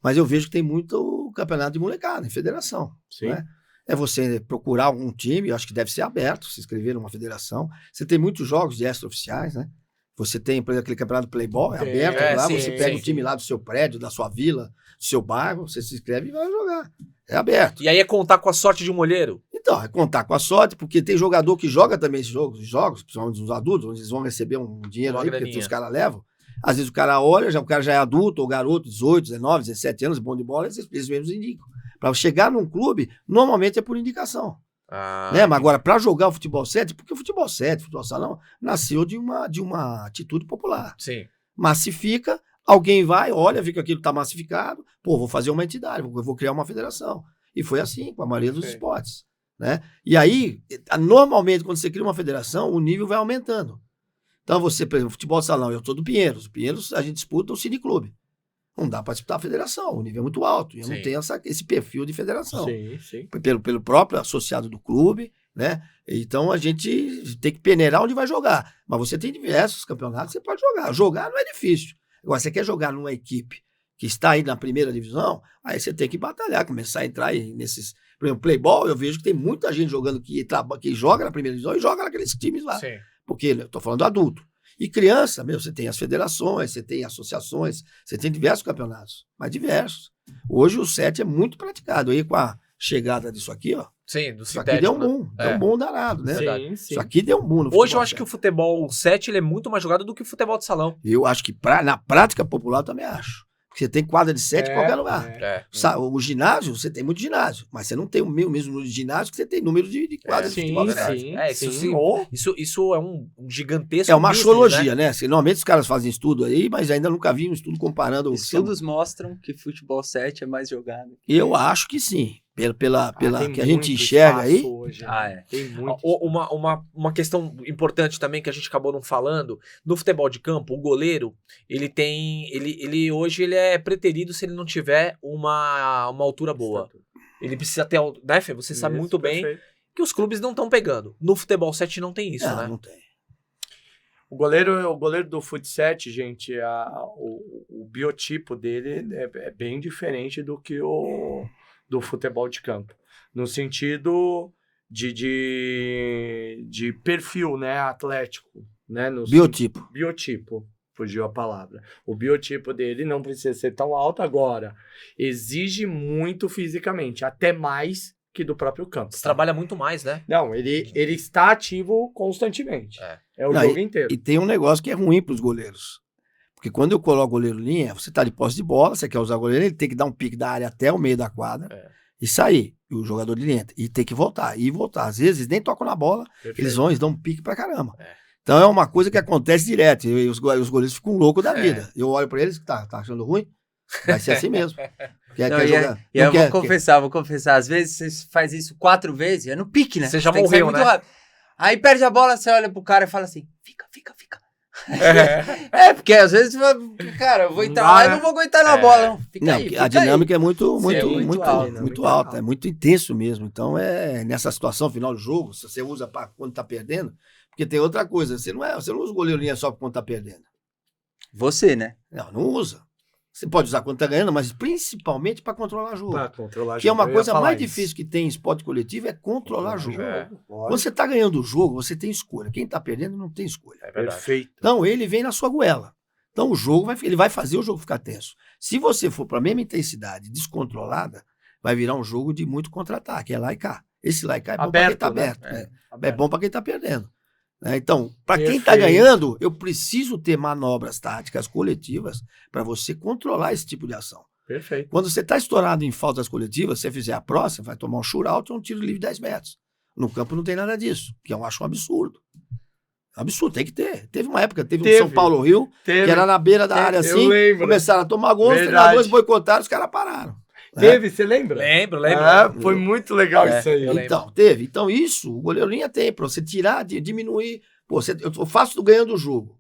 Mas eu vejo que tem muito campeonato de molecada, em federação. Sim. Né? É você procurar um time, eu acho que deve ser aberto, se inscrever numa federação. Você tem muitos jogos de extra-oficiais, né? Você tem, por exemplo, aquele campeonato Playboy, é aberto lá, sim, você pega sim, o time lá do seu prédio, da sua vila, do seu bairro, você se inscreve e vai jogar. É aberto. E aí é contar com a sorte de um olheiro? Então, é contar com a sorte, porque tem jogador que joga também esses jogos, principalmente os adultos, onde eles vão receber um dinheiro Uma aí, porque graninha. os caras levam. Às vezes o cara olha, o cara já é adulto, ou garoto, 18, 19, 17 anos, bom de bola, eles mesmos indicam. Para chegar num clube, normalmente é por indicação. Ah, Né? Mas agora, para jogar o futebol 7, porque o futebol 7, futebol salão, nasceu de uma atitude popular. sim. Massifica, alguém vai, olha, vê que aquilo está massificado, pô, vou fazer uma entidade, vou criar uma federação. E foi assim com a maioria dos esportes. Né? E aí, normalmente, quando você cria uma federação, o nível vai aumentando. Então, você, por exemplo, futebol salão, eu sou do Pinheiros. Pinheiros, a gente disputa o Cineclube. Não dá para disputar a federação, o nível é muito alto. E eu não tenho esse perfil de federação. Sim. Pelo próprio associado do clube, né? Então a gente tem que peneirar onde vai jogar. Mas você tem diversos campeonatos que você pode jogar. Jogar não é difícil. Agora, você quer jogar numa equipe que está aí na primeira divisão, aí você tem que batalhar, começar a entrar nesses. Por exemplo, Playball, eu vejo que tem muita gente jogando que joga na primeira divisão e joga naqueles times lá. Sim. Porque eu estou falando adulto. E criança, você tem as federações, você tem associações, você tem diversos campeonatos, mas diversos. Hoje o 7 é muito praticado. Aí com a chegada disso aqui, ó. Sim, do Isso aqui sintético. deu um boom, deu um boom danado, né? Sim. Isso aqui deu um boom no Hoje eu futebol acho que o 7. futebol 7 ele é muito mais jogado do que o futebol de salão. Eu acho que na prática popular eu também acho. Porque você tem quadra de 7 em qualquer lugar. O ginásio, você tem muito ginásio, mas você não tem o mesmo número de ginásio que você tem número de quadras de futebol. Isso é um gigantesco. É uma business, astrologia, né? Normalmente os caras fazem estudo aí, mas ainda nunca vi um estudo comparando. Estudos mostram que futebol 7 é mais jogado. Eu acho que sim. Pela que a gente enxerga aí. Hoje, Tem muito. Uma questão importante também que a gente acabou não falando, no futebol de campo, o goleiro, ele hoje ele é preterido se ele não tiver uma altura boa. Ele precisa ter, né, Fê? Você sabe muito bem que os clubes não estão pegando. No futebol 7 não tem isso, né? Não tem. O goleiro do Fut 7, gente, o biotipo dele é bem diferente do que do futebol de campo. No sentido de perfil, né, atlético. Né, Biotipo. Biotipo, fugiu a palavra. O biotipo dele não precisa ser tão alto agora. Exige muito fisicamente, até mais que do próprio campo. Você trabalha muito mais, né? Não, ele está ativo constantemente. É o jogo inteiro. E tem um negócio que é ruim para os goleiros. Porque quando eu coloco o goleiro linha, você tá de posse de bola, você quer usar o goleiro, ele tem que dar um pique da área até o meio da quadra e sair. E o jogador de linha entra. E tem que voltar. E voltar. Às vezes nem tocam na bola, eles dão um pique pra caramba. Então é uma coisa que acontece direto. E os goleiros ficam loucos da vida. Eu olho pra eles, tá achando ruim? Vai ser assim mesmo. Vou confessar. Às vezes você faz isso 4 vezes, é no pique, né? Você já morreu, né? Rápido. Aí perde a bola, você olha pro cara e fala assim, fica. Porque às vezes, cara, eu vou entrar lá e não vou aguentar na bola. Não. Fica aí. A dinâmica é muito alta, é muito intenso mesmo. Então, nessa situação, final do jogo, se você usa para quando tá perdendo, porque tem outra coisa, você não usa o goleiro linha só quando tá perdendo. Você, né? Não usa. Você pode usar quando tá ganhando, mas principalmente para controlar jogo. Para controlar que é uma coisa mais difícil que tem em esporte coletivo, é controlar jogo. Quando você tá ganhando o jogo, você tem escolha. Quem tá perdendo não tem escolha. Perfeito. Então ele vem na sua goela. Então o jogo ele vai fazer o jogo ficar tenso. Se você for para a mesma intensidade descontrolada, vai virar um jogo de muito contra-ataque. É lá e cá. Esse lá e cá é bom para quem tá aberto. É bom para quem tá perdendo. Então, para quem está ganhando, eu preciso ter manobras táticas coletivas para você controlar esse tipo de ação. Perfeito. Quando você está estourado em faltas coletivas, se você fizer a próxima, vai tomar um shootout ou um tiro livre de 10 metros. No campo não tem nada disso, que eu acho um absurdo. Absurdo, tem que ter. Teve uma época, teve um São Paulo-Rio, que era na beira da área assim, começaram a tomar gol, os treinadores boicotaram, os caras pararam. Teve, você lembra? Lembro. Foi muito legal isso aí. Então, teve. Então, isso, o goleiro linha tem, pra você tirar, diminuir. Pô, eu faço ganhando o jogo.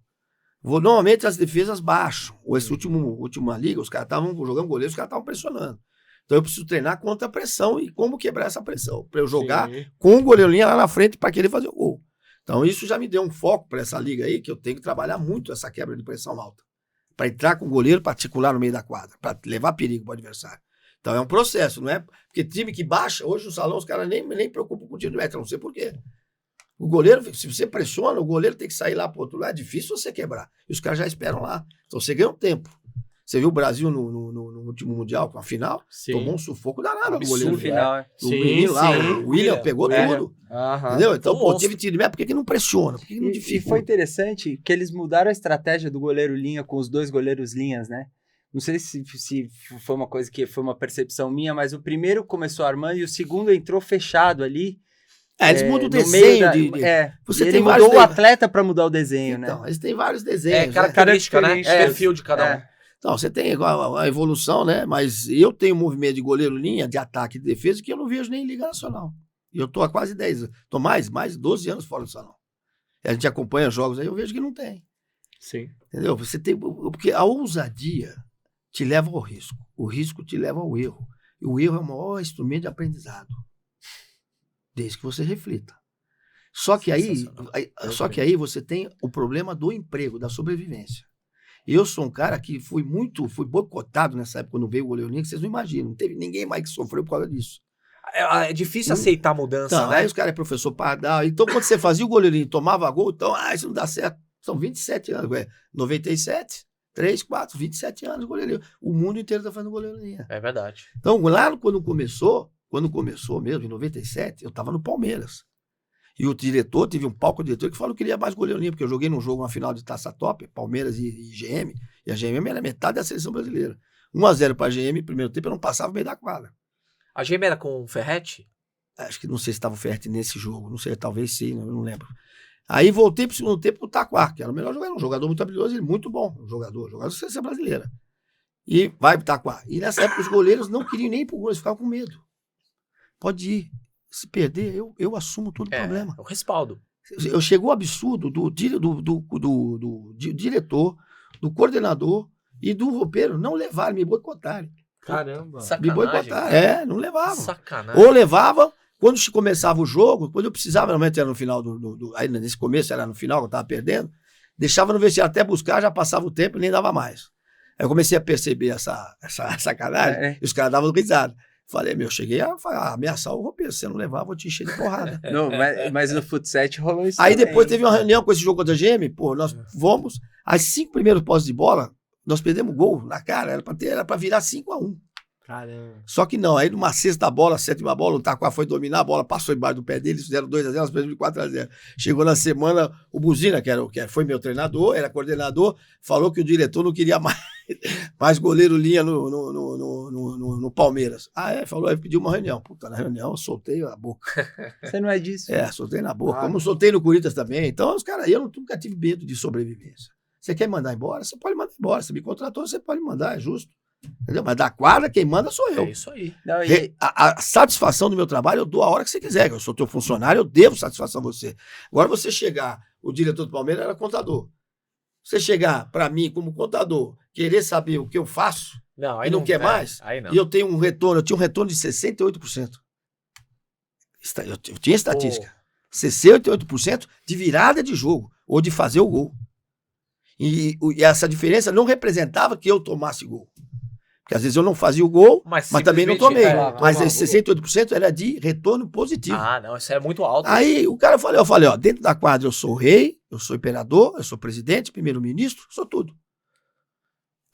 Normalmente as defesas baixam. Ou essa última liga, os caras estavam jogando goleiro, os caras estavam pressionando. Então eu preciso treinar contra a pressão e como quebrar essa pressão. Pra eu jogar com o goleiro linha lá na frente pra querer fazer o gol. Então isso já me deu um foco pra essa liga aí, que eu tenho que trabalhar muito essa quebra de pressão alta. Pra entrar com o goleiro particular no meio da quadra, pra levar perigo pro adversário. Então é um processo, não é? Porque time que baixa, hoje no salão os caras nem preocupam com o tiro de meta, não sei por quê. O goleiro, se você pressiona, o goleiro tem que sair lá pro outro lado, é difícil você quebrar. E os caras já esperam lá. Então você ganha um tempo. Você viu o Brasil no último Mundial, com a final? Tomou um sufoco danado do goleiro. O menino lá, o William pegou tudo. Entendeu? Então, teve tiro de meta, por que não pressiona? Por que não dificulta? E foi interessante que eles mudaram a estratégia do goleiro linha com os 2 goleiros linhas, né? Não sei se foi uma coisa que foi uma percepção minha, mas o primeiro começou armando e o segundo entrou fechado ali. Eles mudam o no meio desenho. Você tem ele vários mudou o atleta para mudar o desenho, né? Então, eles têm vários desenhos. Característica, né? Características. Perfil de cada um. Então, você tem igual a evolução, né? Mas eu tenho um movimento de goleiro-linha, de ataque e de defesa, que eu não vejo nem em Liga Nacional. E eu tô há quase 10 anos. Tô mais de 12 anos fora do salão. A gente acompanha jogos aí, eu vejo que não tem. Sim. Entendeu? Você tem, porque a ousadia te leva ao risco. O risco te leva ao erro. E o erro é o maior instrumento de aprendizado. Desde que você reflita. Só que aí você tem o problema do emprego, da sobrevivência. Eu sou um cara que fui boicotado nessa época quando veio o goleiro linha, que vocês não imaginam. Não teve ninguém mais que sofreu por causa disso. É difícil aceitar a mudança, Então, né? aí os caras é professor Pardal. Então, quando você fazia o goleirinho e tomava gol, então, isso não dá certo. São 27 anos, 97, 3, 4, 27 anos goleirinho. O mundo inteiro tá fazendo goleirinha. É verdade. Então, lá quando começou mesmo, em 97, eu tava no Palmeiras. E o diretor, teve um palco diretor que falou que queria mais goleirinha, porque eu joguei num jogo, uma final de Taça Top, Palmeiras e GM, e a GM era metade da seleção brasileira. 1-0 pra GM, primeiro tempo, eu não passava o meio da quadra. A gêmea era com o Ferretti? Acho que não sei se estava o Ferretti nesse jogo, não sei, talvez sim, eu não lembro. Aí voltei pro segundo tempo pro Taquar, que era o melhor jogador, um jogador muito habilidoso, ele muito bom, jogador da seleção brasileira. E vai pro Taquar. E nessa época os goleiros não queriam nem ir pro gol, eles ficavam com medo. Pode ir. Se perder, eu assumo todo o problema. O respaldo. Chegou o absurdo do diretor, do coordenador e do roupeiro não levarem, me boicotarem. Caramba. Me boicotaram. Não levavam. Sacanagem. Ou levavam, quando começava o jogo, quando eu precisava, normalmente era no final aí nesse começo era no final, que eu tava perdendo, deixava no vestiário até buscar, já passava o tempo e nem dava mais. Aí eu comecei a perceber essa sacanagem, e os caras davam risada. Falei, cheguei a ameaçar o roupeiro, se você não levar, vou te encher de porrada. Não, mas no Futset rolou isso Aí também. depois teve uma reunião com esse jogo contra a GM, nós fomos, as 5 primeiros posses de bola, nós perdemos gol na cara, era pra virar 5-1. Caramba. Só que não, aí numa sexta bola, sétima bola, o Taquá foi dominar, a bola passou embaixo do pé dele, fizeram 2-0, nós perdemos 4-0. Chegou na semana, o Buzina, que foi meu treinador, era coordenador, falou que o diretor não queria mais goleiro linha no Palmeiras. Falou, aí pediu uma reunião. Puta, na reunião eu soltei a boca. Você não é disso. Soltei na boca. Como soltei no Corinthians também. Então, os caras, eu nunca tive medo de sobrevivência. Você quer mandar embora? Você pode mandar embora. Você me contratou, você pode mandar, é justo. Entendeu? Mas da quadra, quem manda sou eu. É isso aí. Não, A satisfação do meu trabalho eu dou a hora que você quiser. Eu sou teu funcionário, eu devo satisfação a você. Agora você chegar, o diretor do Palmeiras era contador. Você chegar para mim como contador, querer saber o que eu faço, aí e não quer mais, aí não. e eu tenho eu tinha um retorno de 68%. Eu tinha estatística. 68% de virada de jogo, ou de fazer o gol. E essa diferença não representava que eu tomasse gol. Porque às vezes eu não fazia o gol, mas também não tomei. Mas esse 68% era de retorno positivo. Não, isso é muito alto. Aí o cara falou, eu falei, dentro da quadra eu sou rei, eu sou imperador, eu sou presidente, primeiro-ministro, sou tudo.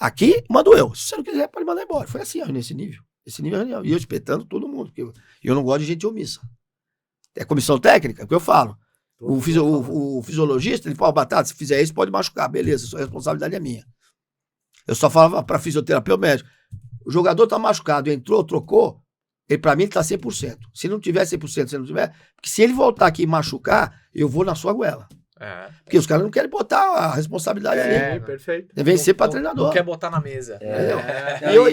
Aqui, mando eu. Se você não quiser, pode mandar embora. Foi assim, nesse nível. Esse nível é reunião. E eu espetando todo mundo, porque eu não gosto de gente omissa. É comissão técnica, é o que eu falo. O fisiologista, ele fala, Batata, se fizer isso, pode machucar. Beleza, a responsabilidade é minha. Eu só falava para fisioterapeuta médico, o jogador tá machucado, entrou, trocou, ele para mim ele tá 100%. Se não tiver 100%, se não tiver, porque se ele voltar aqui e machucar, eu vou na sua goela. Porque os caras não querem botar a responsabilidade ali. Perfeito. Deve ser para treinador. Não quer botar na mesa.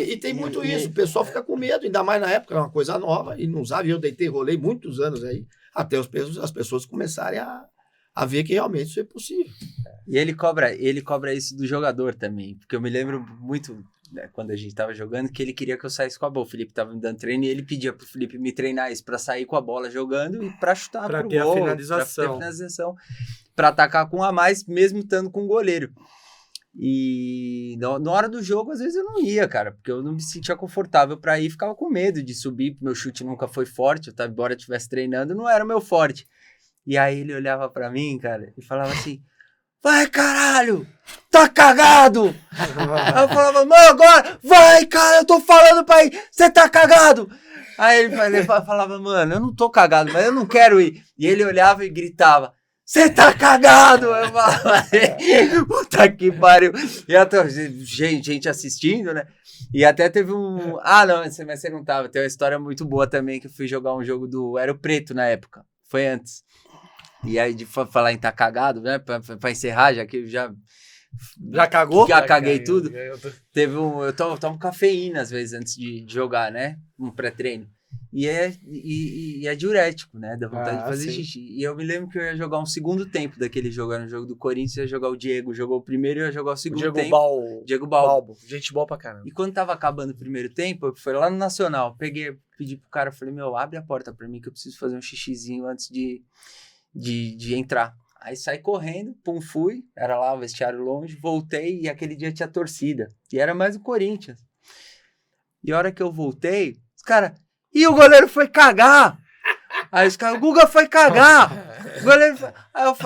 E tem muito isso, o pessoal fica com medo, ainda mais na época, era uma coisa nova, e não sabe, eu rolei muitos anos aí, até as pessoas começarem a ver que realmente isso é possível. E ele cobra isso do jogador também, porque eu me lembro muito, né, quando a gente tava jogando, que ele queria que eu saísse com a bola. O Felipe tava me dando treino e ele pedia pro Felipe me treinar isso, pra sair com a bola jogando e pra chutar pro gol. Pra ter a finalização. Pra atacar com a mais, mesmo estando com o goleiro. E na hora do jogo, às vezes eu não ia, cara, porque eu não me sentia confortável pra ir, ficava com medo de subir, meu chute nunca foi forte, embora eu estivesse treinando, não era o meu forte. E aí ele olhava pra mim, cara, e falava assim, vai, caralho, tá cagado. Aí eu falava, mano, agora, vai, cara, eu tô falando pra ir, você tá cagado. Aí ele falava, mano, eu não tô cagado, mas eu não quero ir. E ele olhava e gritava, você tá cagado! Eu falei, puta que pariu. E até, gente assistindo, né? E até teve um... Ah, não, mas você não tava. Tem uma história muito boa também, que eu fui jogar um jogo do Era o Preto na época. Foi antes. E aí, de falar em tá cagado, né? Pra encerrar, já que eu já cagou? Já caguei tudo. Eu Teve um... Eu tomo cafeína, às vezes, antes de jogar, né? Um pré-treino. E é diurético, né? Dá vontade de fazer xixi. E eu me lembro que eu ia jogar um segundo tempo daquele jogo. Era um jogo do Corinthians, ia jogar o Diego. Jogou o primeiro e ia jogar o segundo tempo. Diego Balbo. Gente boa pra caramba. E quando tava acabando o primeiro tempo, eu fui lá no Nacional. Pedi pro cara, falei, abre a porta pra mim que eu preciso fazer um xixizinho antes de entrar. Aí saí correndo, fui. Era lá o vestiário longe, voltei e aquele dia tinha torcida. E era mais o Corinthians. E a hora que eu voltei, os caras... E o goleiro foi cagar. Aí os caras, o Guga foi cagar. O goleiro foi...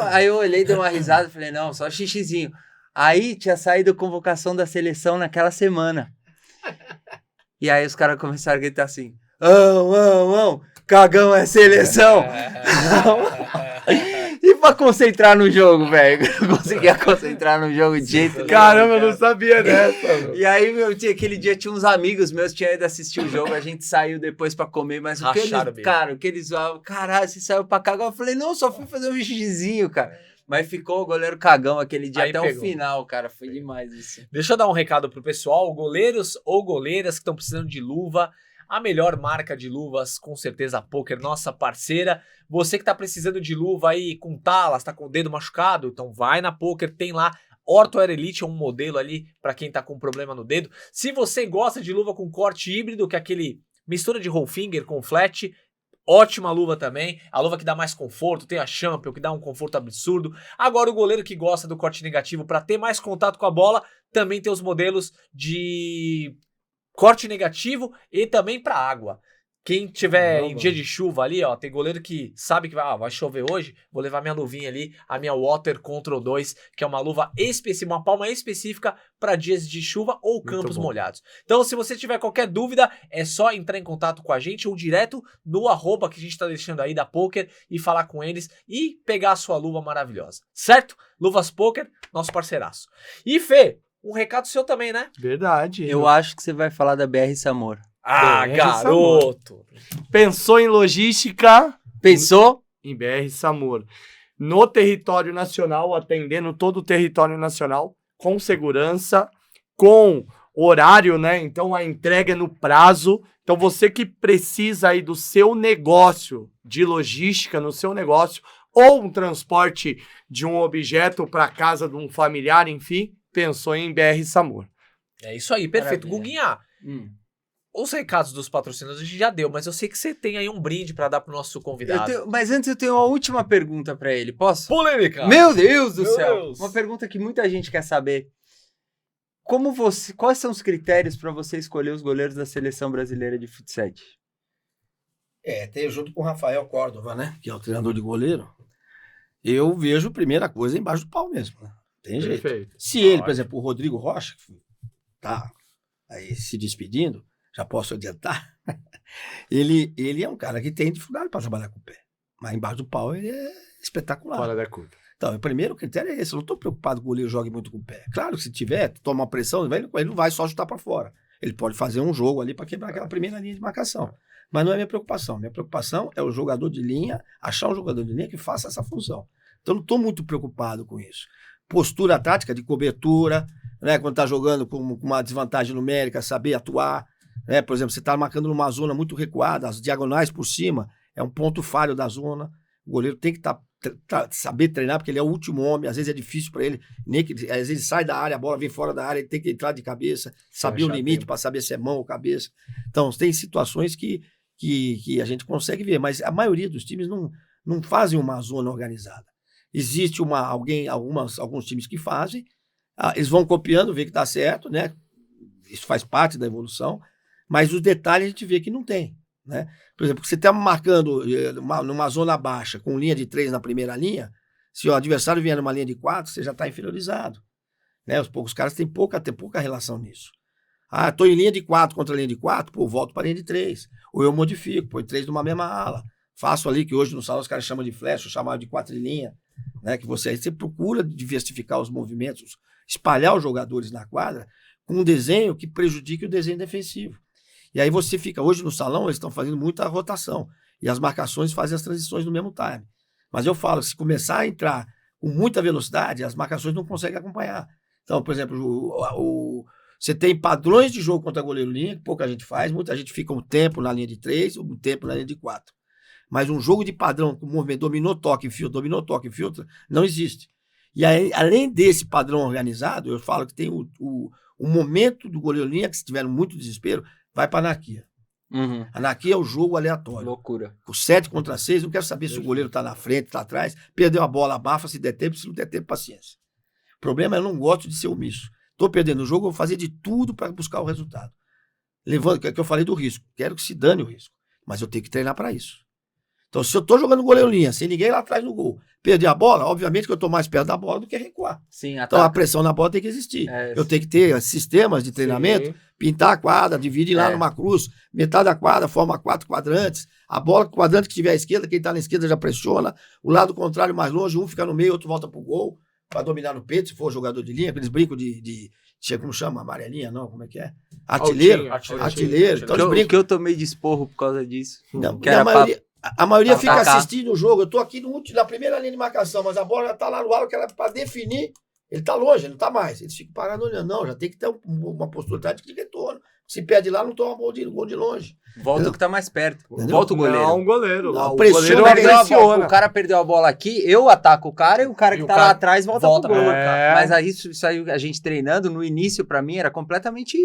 Aí eu olhei, dei uma risada, falei, não, só xixizinho. Aí tinha saído a convocação da seleção naquela semana. E aí os caras começaram a gritar assim, cagão é seleção. E pra concentrar no jogo, velho. Eu não conseguia concentrar no jogo de jeito nenhum. Caramba, eu não sabia dessa. E aí, aquele dia tinha uns amigos meus, tinha ido assistir o jogo, a gente saiu depois pra comer, mas o que eles zoavam, caralho, você saiu pra cagar? Eu falei, não, só fui fazer um xixizinho, cara. Mas ficou o goleiro cagão aquele dia até o final, cara. Foi demais isso. Deixa eu dar um recado pro pessoal, goleiros ou goleiras que estão precisando de luva. A melhor marca de luvas, com certeza, a Poker, nossa parceira. Você que tá precisando de luva aí com talas, tá com o dedo machucado, então vai na Poker, tem lá Ortho Air Elite, é um modelo ali para quem tá com problema no dedo. Se você gosta de luva com corte híbrido, que é aquele mistura de roll finger com flat, ótima luva também, a luva que dá mais conforto, tem a Champion que dá um conforto absurdo. Agora o goleiro que gosta do corte negativo para ter mais contato com a bola, também tem os modelos de corte negativo e também para água. Quem tiver em dia de chuva ali, ó, tem goleiro que sabe que vai chover hoje, vou levar minha luvinha ali, a minha Water Control 2, que é uma luva específica, uma palma específica para dias de chuva ou campos molhados. Então, se você tiver qualquer dúvida, é só entrar em contato com a gente ou direto no @ que a gente tá deixando aí da Poker e falar com eles e pegar a sua luva maravilhosa, certo? Luvas Poker, nosso parceiraço. E Fê, um recado seu também, né? Verdade. Eu acho que você vai falar da BR Samor. Ah, BR garoto! Samor. Pensou em logística? Pensou? Em BR Samor. No território nacional, atendendo todo o território nacional, com segurança, com horário, né? Então a entrega é no prazo. Então você que precisa aí do seu negócio, de logística no seu negócio, ou um transporte de um objeto para casa de um familiar, enfim, pensou em BR Samor. É isso aí, perfeito. Maravilha. Guguinha, os recados dos patrocinadores a gente já deu, mas eu sei que você tem aí um brinde para dar pro nosso convidado. Mas antes eu tenho uma última pergunta para ele, posso? Polêmica! Meu Deus do Meu céu! Deus. Uma pergunta que muita gente quer saber. Quais são os critérios para você escolher os goleiros da seleção brasileira de futsal? Tem junto com o Rafael Córdova, né? Que é o treinador de goleiro. Eu vejo a primeira coisa embaixo do pau mesmo, né? Tem jeito. Perfeito. Se ele, por exemplo, o Rodrigo Rocha, que tá aí se despedindo, já posso adiantar, ele é um cara que tem dificuldade para trabalhar com o pé. Mas embaixo do pau ele é espetacular. Fora da curva. Então, o primeiro critério é esse. Eu não estou preocupado que o goleiro jogue muito com o pé. Claro que se tiver, toma uma pressão, ele não vai só chutar para fora. Ele pode fazer um jogo ali para quebrar aquela primeira linha de marcação. Mas não é minha preocupação. Minha preocupação é o jogador de linha, achar um jogador de linha que faça essa função. Então, não estou muito preocupado com isso. Postura tática de cobertura, né? Quando está jogando com uma desvantagem numérica, saber atuar. Né? Por exemplo, você está marcando numa zona muito recuada, as diagonais por cima, é um ponto falho da zona. O goleiro tem que saber treinar, porque ele é o último homem, às vezes é difícil para ele, às vezes sai da área, a bola vem fora da área, ele tem que entrar de cabeça, saber o limite para saber se é mão ou cabeça. Então, tem situações que a gente consegue ver, mas a maioria dos times não fazem uma zona organizada. Existe alguns times que fazem, eles vão copiando, vê que dá certo, né? Isso faz parte da evolução, mas os detalhes a gente vê que não tem. Né? Por exemplo, você está marcando numa zona baixa, com linha de 3 na primeira linha, se o adversário vier numa linha de 4, você já está inferiorizado. Né? Os caras têm pouca relação nisso. Estou em linha de 4 contra linha de 4, volto para linha de 3. Ou eu modifico, põe 3 numa mesma ala. Faço ali, que hoje no salão os caras chamam de flash, eu chamava de 4 linhas, né? Que você procura diversificar os movimentos, espalhar os jogadores na quadra com um desenho que prejudique o desenho defensivo. E aí você fica, hoje no salão eles estão fazendo muita rotação, e as marcações fazem as transições no mesmo time. Mas eu falo, se começar a entrar com muita velocidade, as marcações não conseguem acompanhar. Então, por exemplo, você tem padrões de jogo contra goleiro linha, que pouca gente faz, muita gente fica um tempo na linha de 3, um tempo na linha de 4. Mas um jogo de padrão com o movimento dominou, toque, filtra, não existe. E aí, além desse padrão organizado, eu falo que tem o momento do goleiro linha, que se tiver muito desespero, vai para a anarquia. Uhum. Anarquia é o jogo aleatório. Loucura. O 7 contra 6, não quero saber se o goleiro está na frente, está atrás, perdeu a bola, abafa, se der tempo, se não der tempo, paciência. O problema é que eu não gosto de ser omisso. Estou perdendo o jogo, eu vou fazer de tudo para buscar o resultado. Levando, que eu falei do risco. Quero que se dane o risco. Mas eu tenho que treinar para isso. Então, se eu estou jogando goleiro linha, sem ninguém lá atrás no gol, perder a bola, obviamente que eu estou mais perto da bola do que recuar. Sim, então, a pressão na bola tem que existir. Eu tenho que ter sistemas de treinamento, pintar a quadra, dividir lá numa cruz, metade da quadra, forma 4 quadrantes. A bola, o quadrante que tiver à esquerda, quem está na esquerda já pressiona. O lado contrário mais longe, um fica no meio, outro volta pro gol, para dominar no peito, se for jogador de linha, aqueles brincos como chama? Amarelinha, não? Como é que é? Artilheiro. Então, que eu tomei de esporro por causa disso. Não, a maioria fica assistindo o jogo. Eu tô aqui na primeira linha de marcação, mas a bola já tá lá no alto, que era para definir. Ele tá longe, ele não tá mais. Eles ficam parados olhando. Não, já tem que ter uma postura de retorno. Se perde lá, não toma gol de longe. Volta o que tá mais perto. Volta o goleiro. Não, um goleiro. Não, o goleiro o cara perdeu a bola aqui, eu ataco o cara e o cara que tá lá atrás volta pro gol. Mas aí, isso aí, a gente treinando, no início, pra mim, era completamente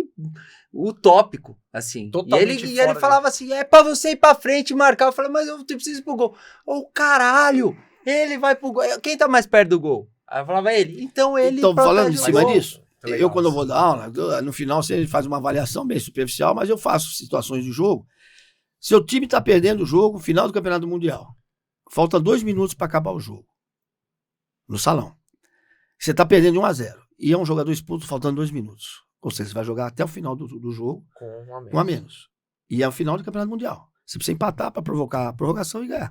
utópico, assim. E ele falava assim, é pra você ir pra frente e marcar. Eu falei, mas eu preciso ir pro gol. Caralho, ele vai pro gol. Quem tá mais perto do gol? Aí eu falava, ele. Então ele... Então, falando em cima disso, eu quando eu vou dar aula, no final você faz uma avaliação bem superficial, mas eu faço situações de jogo. Seu time está perdendo o jogo, final do Campeonato Mundial. Falta 2 minutos para acabar o jogo. No salão. Você está perdendo de 1-0. E é um jogador expulso faltando 2 minutos. Ou seja, você vai jogar até o final do jogo com 1 a menos. E é o final do Campeonato Mundial. Você precisa empatar para provocar a prorrogação e ganhar.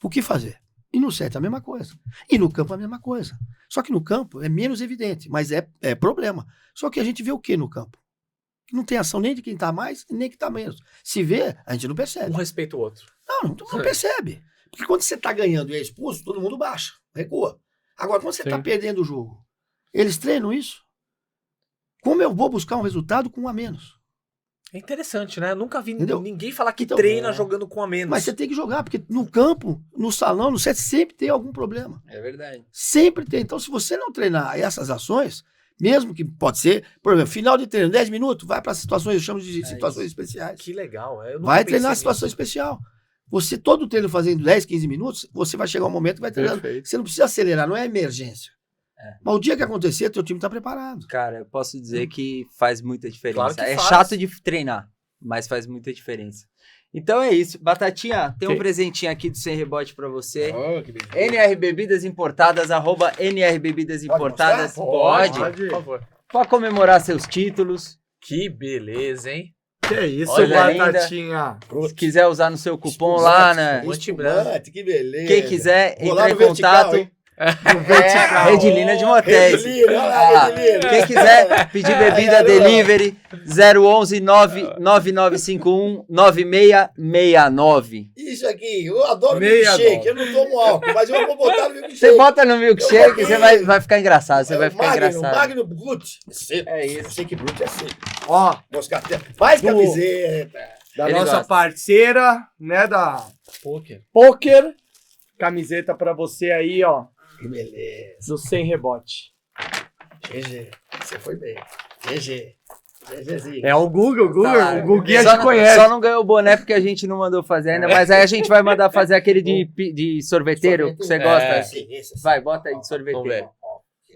O que fazer? E no set é a mesma coisa. E no campo é a mesma coisa. Só que no campo é menos evidente, mas é problema. Só que a gente vê o que no campo? Não tem ação nem de quem tá mais, nem que tá menos. Se vê, a gente não percebe. Um respeita o outro. Não percebe. Porque quando você tá ganhando e é expulso, todo mundo baixa, recua. Agora, quando você tá perdendo o jogo, eles treinam isso? Como eu vou buscar um resultado com 1 a menos? É interessante, né? Eu nunca vi Entendeu? ninguém falar que Então, treina jogando com a menos. Mas você tem que jogar, porque no campo, no salão, no set, sempre tem algum problema. É verdade. Sempre tem. Então, se você não treinar essas ações, mesmo que pode ser, por exemplo, final de treino, 10 minutos, vai para situações, eu chamo de situações especiais. Que legal. Eu nunca Vai pensei treinar a nisso. situação especial. Você, todo treino fazendo 10, 15 minutos, você vai chegar um momento que vai treinando. Perfeito. Você não precisa acelerar, não é emergência. Mas o dia que acontecer, teu time está preparado. Cara, eu posso dizer que faz muita diferença. Claro que é faz. chato de treinar, mas faz muita diferença. Então é isso. Batatinha, tem um presentinho aqui do Sem Rebote pra você. Que beleza. NR Bebidas Importadas, @ NR Bebidas Importadas. Pode. Por favor. Pra comemorar seus títulos. Que beleza, hein? Que isso, Olha, Batatinha. Se quiser usar no seu cupom lá, né? Espumante, que beleza. Quem quiser, Vou lá entrar em no vertical, contato. hein? Redilina de Motéis. Redilina, olha lá, Olha lá. Redilina. Quem quiser pedir bebida delivery, 011 99951 9669. Isso aqui, eu adoro Meia milkshake, eu não tomo álcool, mas eu vou botar no milkshake. Você bota no milkshake, você vai ficar engraçado. Você vai ficar Magno, engraçado. Magno Brut. É isso. Shake Brut é seco. Ó, Faz camiseta. da Ele nossa gosta. parceira, né, da Poker. Poker. Camiseta pra você aí, ó, Que beleza. do Sem Rebote. GG, você foi bem. GG. GGzinho. É o Google, Tá. o Guguinha Só te não- conhece. Só não ganhou o boné porque a gente não mandou fazer ainda, mas aí a gente vai mandar fazer aquele de sorveteiro que você gosta. Esse. Vai, bota aí de Vamos sorveteiro. ver.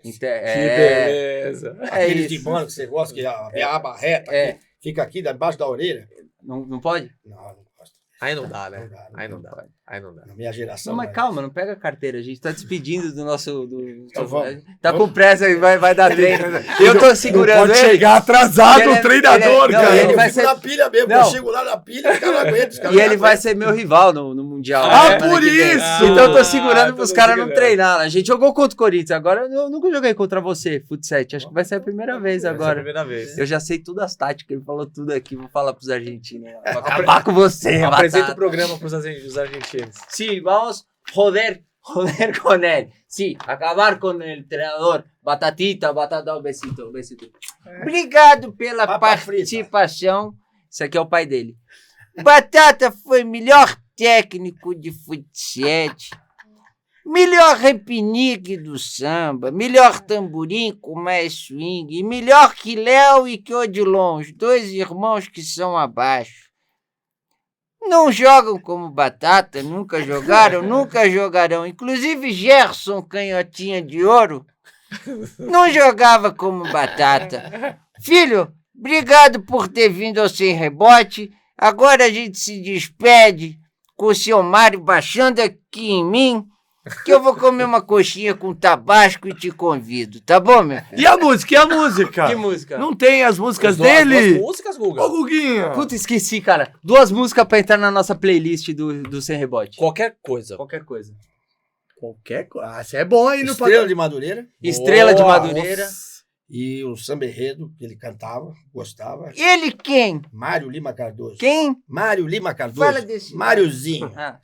Então, Que beleza. é Aqueles de isso. mano que você gosta, que a aba reta aqui, fica aqui debaixo da orelha. Não pode? Não gosto. Aí não dá, né? Não dá, não Aí não dá. dá. Aí não dá. Na minha geração. Não, mas calma, não pega a carteira. A gente tá despedindo do nosso... Então vamos. Tá com pressa e vai dar treino. Eu tô segurando Pode ele. chegar atrasado Ele o é- treinador, ele é- não, cara. ele vai Eu fico ser- na pilha mesmo. Não. Eu chego lá na pilha, os caras não aguentam. os caras E não ele vai aguentam. ser meu rival no Mundial. Ah, né, por ano que vem. isso! Então eu tô segurando Ah, pros tô caras não segurando. treinar. A gente jogou contra o Corinthians. Agora eu nunca joguei contra você, Futsal. Acho que vai ser a primeira vez Essa é a agora. primeira vez. Eu já sei todas as táticas. Ele falou tudo aqui. Vou falar pros argentinos. Vou acabar com você, Apresenta o Batata. programa pros os argentinos. Sí, vamos joder con él. Sí, acabar con el treinador. Batatita, batata, um besito, um besito. Obrigado pela Papa frita. participação. Isso aqui é o pai dele. Batata foi melhor técnico de futsal, melhor repinique do samba, melhor tamborim com mais swing, e melhor que Léo e que Odilon, os dois irmãos que são abaixo. Não jogam como Batata, nunca jogaram, nunca jogarão. Inclusive Gerson, canhotinha de ouro, não jogava como Batata. Filho, obrigado por ter vindo ao Sem Rebote. Agora a gente se despede com o seu Mário baixando aqui em mim, que eu vou comer uma coxinha com tabasco e te convido, tá bom, meu filho? E a música? E a música? Que música? Não tem as músicas As duas dele? músicas, Guga? Ô, Guguinha. Puta, esqueci, cara. 2 músicas pra entrar na nossa playlist do Sem Rebote. Qualquer coisa. Qualquer coisa. Qualquer coisa. Ah, você é bom aí no Estrela de Madureira Estrela de Boa, Madureira. e o Samba Enredo, que ele cantava, gostava. Ele quem? Mário Lima Cardoso. Quem? Mário Lima Cardoso. Fala desse. Máriozinho. Ah,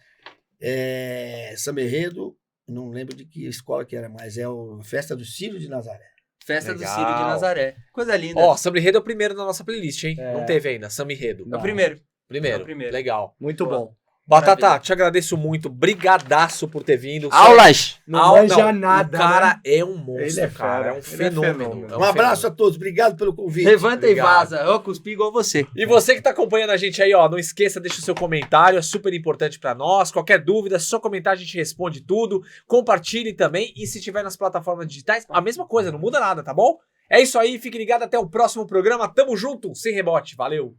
Samba Enredo, não lembro de que escola que era, mas é o Festa do Círio de Nazaré. Festa Legal. do Círio de Nazaré. Coisa linda. Ó, Samba Enredo é o primeiro na nossa playlist, hein? É. Não teve ainda, Samba Enredo. é o primeiro. Primeiro. É o primeiro. Legal. Muito bom. Batata, Maravilha. te agradeço muito. Brigadaço por ter vindo. Aulas! Não manja nada, O cara né? é um monstro, Ele é cara. fera, É um ele é fenômeno. fenômeno. É Um abraço fenômeno. a todos, obrigado pelo convite. Levanta Obrigado. e vaza. Eu cuspi igual você. E você que tá acompanhando a gente aí, ó, não esqueça, deixa o seu comentário, é super importante pra nós. Qualquer dúvida, só comentar, a gente responde tudo. Compartilhe também e se tiver nas plataformas digitais, a mesma coisa, não muda nada, tá bom? É isso aí, fique ligado até o próximo programa. Tamo junto, sem rebote. Valeu!